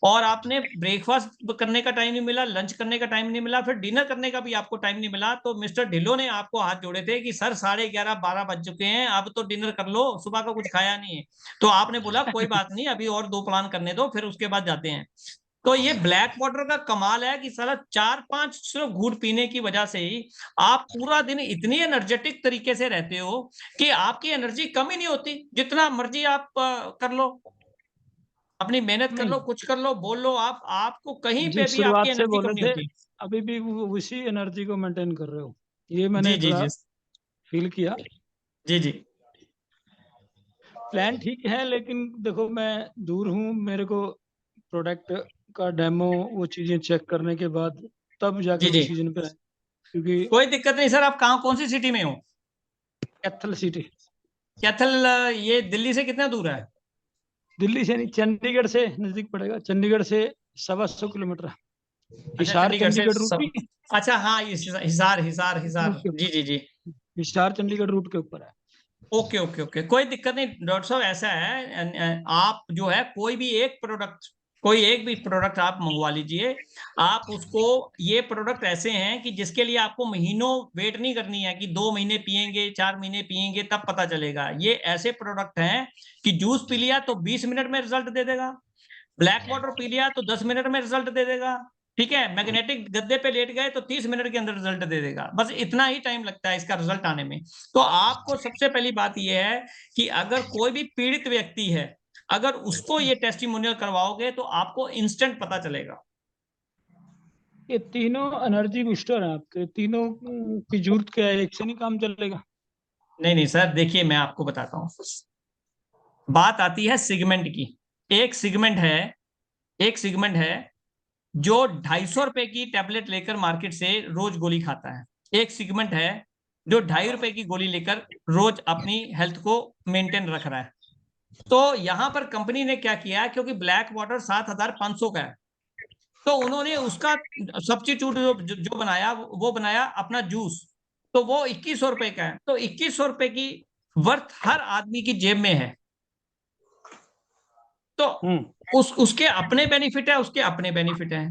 और आपने ब्रेकफास्ट करने का टाइम नहीं मिला, लंच करने का टाइम नहीं मिला, फिर डिनर करने का भी आपको टाइम नहीं मिला। तो मिस्टर ढिल्लो ने आपको हाथ जोड़े थे कि सर 11:30 12 बज चुके हैं, अब तो डिनर कर लो, सुबह का कुछ खाया नहीं है। तो आपने बोला कोई बात नहीं, अभी और 2 प्लान करने दो, फिर उसके बाद जाते हैं। तो ये ब्लैक वाटर का कमाल है कि साला 4-5 सिर्फ घूंट पीने की वजह से ही आप पूरा दिन इतनी एनर्जेटिक तरीके से रहते हो कि आपकी एनर्जी कम ही नहीं होती। जितना मर्जी आप कर लो, अपनी मेहनत कर लो, कुछ कर लो, बोल लो, आपको कहीं जी पे भी आपकी शुरुआत से एनर्जी कम बोले नहीं थे, होती। अभी भी उसी एनर्जी को मेंटेन कर रहे हो, ये जी मैंने जी थोड़ा जी फील किया। जी जी प्लान ठीक है, लेकिन देखो मैं दूर हूँ, मेरे को प्रोडक्ट का डेमो वो चीजें चेक करने के बाद तब जी जाके जी डिसीजन पे आए, क्योंकि कोई दिक्कत नहीं सर। आप कहाँ कौन सी सिटी में हो? कैथल सिटी। कैथल ये दिल्ली से कितना दूर है? दिल्ली से नहीं, चंडीगढ़ से नजदीक पड़ेगा, चंडीगढ़ से 125 किलोमीटर। अच्छा, हिसार चंडीगढ़ से चंडीगढ़ रूट सब। नहीं, अच्छा हाँ, ये हिसार हिसार हिसार, रूट के जी ऊपर, जी जी। हिसार चंडीगढ़ रूट के ऊपर है। ओके ओके ओके, कोई दिक्कत नहीं डॉक्टर साहब। ऐसा है, आप जो है कोई एक भी प्रोडक्ट आप मंगवा लीजिए। आप उसको, ये प्रोडक्ट ऐसे हैं कि जिसके लिए आपको महीनों वेट नहीं करनी है कि 2 महीने पिएंगे, 4 महीने पिएंगे तब पता चलेगा। ये ऐसे प्रोडक्ट हैं कि जूस पी लिया तो 20 मिनट में रिजल्ट दे देगा, ब्लैक वाटर पी लिया तो 10 मिनट में रिजल्ट दे देगा, ठीक है, मैग्नेटिक गद्दे पे लेट गए तो 30 मिनट के अंदर रिजल्ट दे देगा। बस इतना ही टाइम लगता है इसका रिजल्ट आने में। तो आपको सबसे पहली बात यह है कि अगर कोई भी पीड़ित व्यक्ति है, अगर उसको ये टेस्टिमोनियल करवाओगे तो आपको इंस्टेंट पता चलेगा। ये तीनों एनर्जी बूस्टर हैं आपके, तीनों की जरूरत क्या है, एक से नहीं काम चलेगा? नहीं नहीं सर, देखिए मैं आपको बताता हूँ। बात आती है सिगमेंट की। एक सिगमेंट है एक सिगमेंट है जो 250 रुपए की टैबलेट लेकर मार्केट से रोज गोली खाता है। एक सेगमेंट है जो 2.5 रुपए की गोली लेकर रोज अपनी हेल्थ को मेंटेन रख रहा है। तो यहां पर कंपनी ने क्या किया, क्योंकि ब्लैक वाटर 7,500 का है, तो उन्होंने उसका सब्स्टिट्यूट जो बनाया वो बनाया अपना जूस। तो वो 2100 रुपए का है, तो 2100 रुपए की वर्थ हर आदमी की जेब में है। तो उसके अपने बेनिफिट है, उसके अपने बेनिफिट है।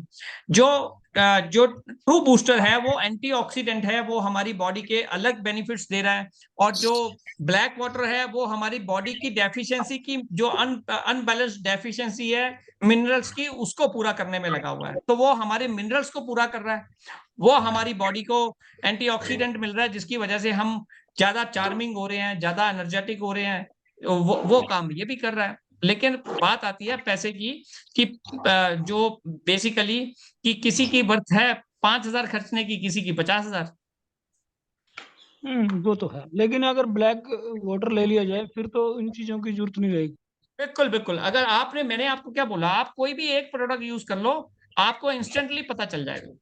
जो ट्रू बूस्टर है वो एंटीऑक्सीडेंट है, वो हमारी बॉडी के अलग बेनिफिट्स दे रहा है। और जो ब्लैक वाटर है वो हमारी बॉडी की डेफिशिएंसी की, जो अनबैलेंस्ड डेफिशिएंसी है मिनरल्स की, उसको पूरा करने में लगा हुआ है। तो वो हमारे मिनरल्स को पूरा कर रहा है, वो हमारी बॉडी को एंटीऑक्सीडेंट मिल रहा है, जिसकी वजह से हम ज्यादा चार्मिंग हो रहे हैं, ज्यादा एनर्जेटिक हो रहे हैं। वो काम ये भी कर रहा है। लेकिन बात आती है पैसे की कि जो बेसिकली कि किसी की वर्थ है 5,000 खर्चने की, किसी की 50,000। वो तो है, लेकिन अगर ब्लैक वाटर ले लिया जाए फिर तो इन चीजों की जरूरत नहीं रहेगी। बिल्कुल बिल्कुल, अगर मैंने आपको क्या बोला, आप कोई भी एक प्रोडक्ट यूज कर लो, आपको इंस्टेंटली पता चल जाएगा।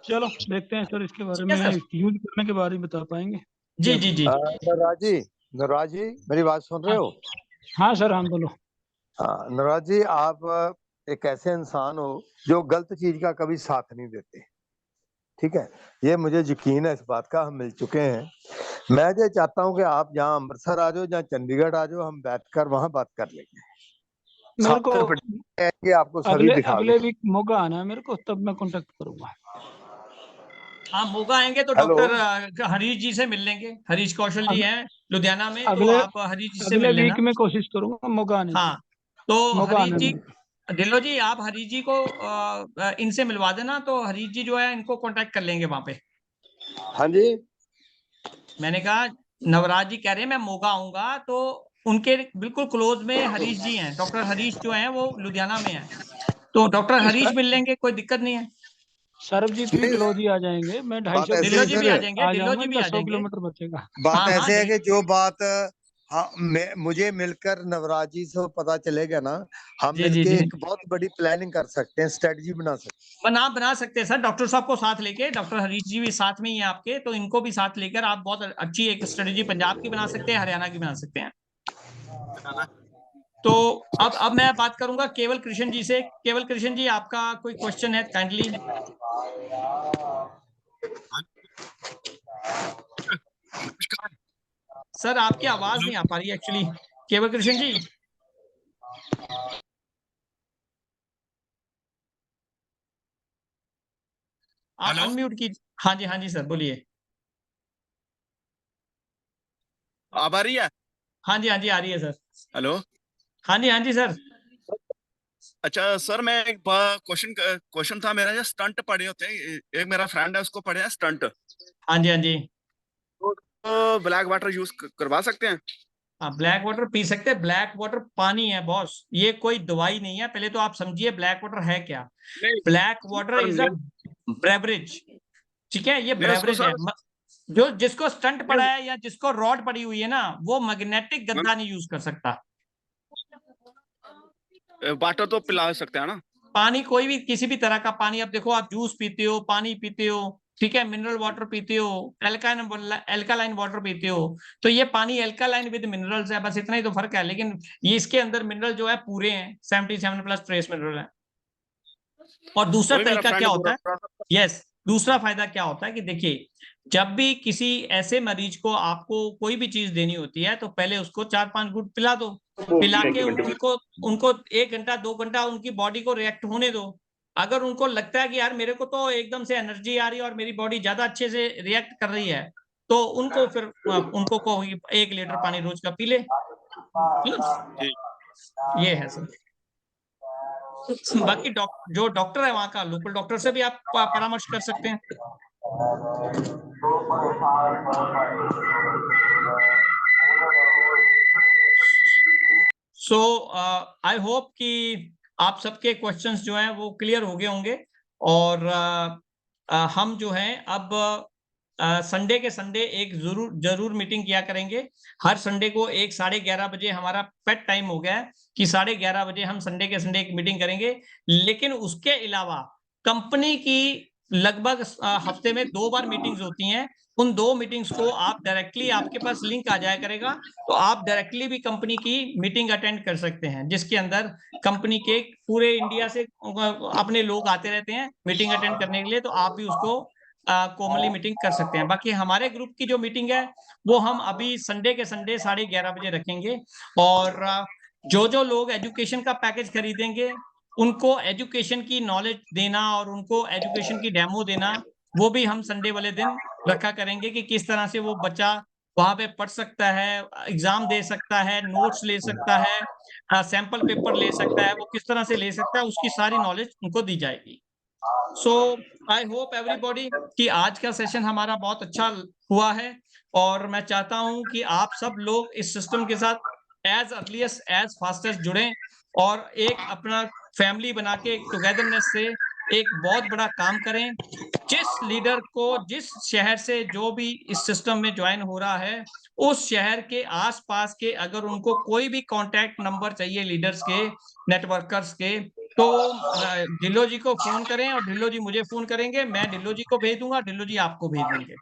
चलो देखते हैं सर, इसके बारे ठीक है में सर। यूज करने के बारे में बता पाएंगे जी क्या जी कुछ। जी नवराज जी मेरी बात सुन रहे हो? हाँ सर, हाँ बोलो। हाँ नवराज जी, आप एक ऐसे इंसान हो जो गलत चीज का कभी साथ नहीं देते, ठीक है? ये मुझे यकीन है इस बात का, हम मिल चुके हैं। मैं ये चाहता हूँ कि आप जहाँ अमृतसर आ जाओ, जहाँ चंडीगढ़ आ जाओ, हम बैठकर वहां बात कर लेंगे। मेरे को कि आपको सभी अगले दिखा अगले दें। वीक मौका आना है मेरे को, तब मैं कांटेक्ट करूंगा। हाँ, मोगा आएंगे तो हेलो। डॉक्टर हरीश जी से मिल लेंगे। हरीश कौशल जी अग, हैं लुधियाना में, तो अगले आप हरीश जी से अगले मिल लेना। वीक में कोशिश करूंगा मौका आने की। हाँ, तो मौका हरीश आने जी, में। ढिल्लो जी, आप हरीश जी को इनसे मिलवा देना, तो हरीश जी जो है इनको कांटेक्ट कर लेंगे वहां पे। हाँ जी। मैंने कहा नवराज जी कह रहे हैं मैं मोगा आऊंगा, तो उनके बिल्कुल क्लोज में हरीश जी हैं, डॉक्टर हरीश जो हैं वो लुधियाना में हैं, तो डॉक्टर हरीश मिल लेंगे, कोई दिक्कत नहीं है। सरबजीत भी नहीं, क्लोज ही आ जाएंगे, मैं बात 250 ऐसे ढिल्लो है जी किलोमीटर भी आ सर, जाएंगे, आ ढिल्लो जाऊंगा, जी भी इनका आ 100 जाएंगे। किलोमीटर बचेगा। बात हाँ हाँ ऐसे है कि जो बात हाँ मुझे मिलकर नवराज जी से पता चलेगा ना, हम जी जी मिलके जी, एक बहुत बड़ी प्लानिंग कर सकते हैं, स्ट्रेटजी बना सकते बना सकते हैं सर। डॉक्टर साहब को साथ लेके, डॉक्टर हरीश जी भी साथ में ही है आपके, तो इनको भी साथ लेकर आप बहुत अच्छी एक स्ट्रेटेजी पंजाब की बना सकते हैं, हरियाणा की बना सकते हैं। तो अब मैं बात करूंगा केवल कृष्ण जी से। केवल कृष्ण जी, आपका कोई क्वेश्चन है काइंडली? सर आपकी आवाज नहीं आ पा रही एक्चुअली, केवल कृष्ण जी। आप अनम्यूट कीजिए। हाँ जी सर बोलिए। अब आ रही है? हाँ जी आ रही है सर। हेलो। हाँ जी सर। अच्छा सर, मैं एक क्वेश्चन था मेरा। जो स्टंट पढ़े होते हैं, एक मेरा फ्रेंड है उसको पढ़े हैं स्टंट, हाँ जी। तो ब्लैक वाटर यूज करवा सकते हैं? हाँ ब्लैक वाटर पी सकते हैं। ब्लैक वाटर पानी है बॉस, ये कोई दवाई नहीं है। पहले तो आप समझिए ब्लैक वाटर है क्या। नहीं black water sir, is a beverage. ठीक है, ये मैं उसको ब्रेवरेज है। सर जो जिसको स्टंट पड़ा है या जिसको रॉड पड़ी हुई है ना, वो मैग्नेटिक गद्दा नहीं यूज कर सकता। वाटर तो पिला सकते हैं ना? पानी कोई भी, किसी भी तरह का पानी, अब देखो आप जूस पीते हो, पानी पीते हो, ठीक है, मिनरल वाटर पीते हो, एल्कालाइन वाटर पीते हो, तो ये पानी एल्कालाइन विद मिनरल्स है, बस इतना ही तो फर्क है। लेकिन ये इसके अंदर मिनरल जो है पूरे हैं, 77 प्लस ट्रेस मिनरल है। और दूसरा वही मेरा तरीका फ्रेंड क्या बोल होता है, रहा था। यस, दूसरा फायदा क्या होता है कि देखिए, जब भी किसी ऐसे मरीज को आपको कोई भी चीज देनी होती है तो पहले उसको 4-5 घूंट पिला दो। पिला के उनको उनको 1 घंटा 2 घंटा उनकी बॉडी को रिएक्ट होने दो। अगर उनको लगता है कि यार मेरे को तो एकदम से एनर्जी आ रही है और मेरी बॉडी ज्यादा अच्छे से रिएक्ट कर रही है, तो उनको फिर उनको को 1 लीटर पानी रोज का पी ले। जी। ये है सर। बाकी जो डॉक्टर है वहाँ का, लोकल डॉक्टर से भी आप परामर्श कर सकते हैं। सो आई होप कि आप सबके क्वेश्चंस जो हैं वो क्लियर हो गए होंगे। और हम जो है अब संडे के संडे एक जरूर मीटिंग किया करेंगे। हर संडे को 11:30 बजे हमारा पेट टाइम हो गया है कि 11:30 बजे हम संडे के संडे एक मीटिंग करेंगे। लेकिन उसके अलावा कंपनी की लगभग हफ्ते में 2 बार मीटिंग्स होती हैं। उन 2 मीटिंग्स को आप डायरेक्टली, आपके पास लिंक आ जाया करेगा, तो आप डायरेक्टली भी कंपनी की मीटिंग अटेंड कर सकते हैं, जिसके अंदर कंपनी के पूरे इंडिया से अपने लोग आते रहते हैं मीटिंग अटेंड करने के लिए। तो आप भी उसको कॉमनली मीटिंग कर सकते हैं। बाकी हमारे ग्रुप की जो मीटिंग है वो हम अभी संडे के संडे 11:30 बजे रखेंगे। और जो लोग एजुकेशन का पैकेज खरीदेंगे उनको एजुकेशन की नॉलेज देना और उनको एजुकेशन की डेमो देना, वो भी हम संडे वाले दिन रखा करेंगे कि किस तरह से वो बच्चा वहां पे पढ़ सकता है, एग्जाम दे सकता है, नोट्स ले सकता है, सैंपल पेपर ले सकता है, वो किस तरह से ले सकता है, उसकी सारी नॉलेज उनको दी जाएगी। सो आई होप एवरीबॉडी कि आज का सेशन हमारा बहुत अच्छा हुआ है। और मैं चाहता हूं कि आप सब लोग इस सिस्टम के साथ एज अर्लीस्ट एज फास्टेस्ट जुड़ें और एक अपना फैमिली बना के एक टुगेदरनेस से एक बहुत बड़ा काम करें। जिस लीडर को जिस शहर से जो भी इस सिस्टम में ज्वाइन हो रहा है, उस शहर के आसपास के अगर उनको कोई भी कांटेक्ट नंबर चाहिए लीडर्स के, नेटवर्कर्स के, तो ढिल्लो जी को फोन करें और ढिल्लो जी मुझे फोन करेंगे, मैं ढिल्लो जी को भेज दूंगा, ढिल्लो जी आपको भेज देंगे।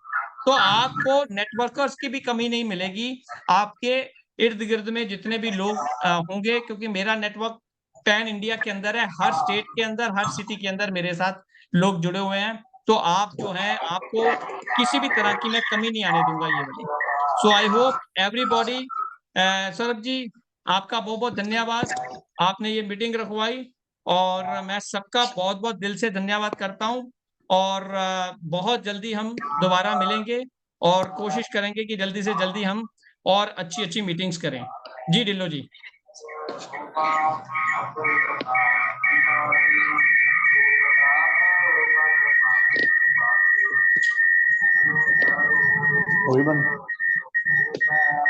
तो आपको नेटवर्कर्स की भी कमी नहीं मिलेगी आपके इर्द गिर्द में जितने भी लोग होंगे, क्योंकि मेरा नेटवर्क पैन इंडिया के अंदर है, हर स्टेट के अंदर, हर सिटी के अंदर मेरे साथ लोग जुड़े हुए हैं। तो आप जो है, आपको किसी भी तरह की मैं कमी नहीं आने दूंगा ये वाली। सो I hope everybody. Saurabh ji, आपका बहुत बहुत धन्यवाद, आपने ये मीटिंग रखवाई और मैं सबका बहुत बहुत दिल से धन्यवाद करता हूं। और बहुत जल्दी हम दोबारा मिलेंगे और कोशिश करेंगे कि जल्दी से जल्दी हम और अच्छी अच्छी मीटिंग्स करें। जी ढिल्लो जी।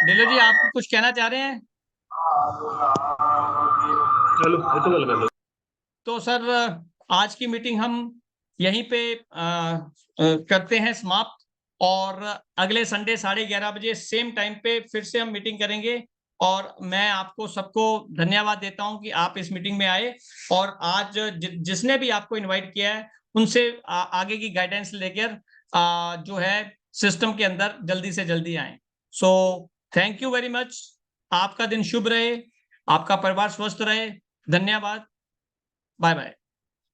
ढिल्लो जी, आप कुछ कहना चाह रहे हैं? तो सर आज की मीटिंग हम यहीं पे करते हैं समाप्त। और अगले संडे 11:30 बजे सेम टाइम पे फिर से हम मीटिंग करेंगे। और मैं आपको सबको धन्यवाद देता हूं कि आप इस मीटिंग में आए और आज जिसने भी आपको इनवाइट किया है उनसे आगे की गाइडेंस लेकर जो है सिस्टम के अंदर जल्दी से जल्दी आए। So thank you very much. आपका दिन शुभ रहे, आपका परिवार स्वस्थ रहे। धन्यवाद। Bye bye.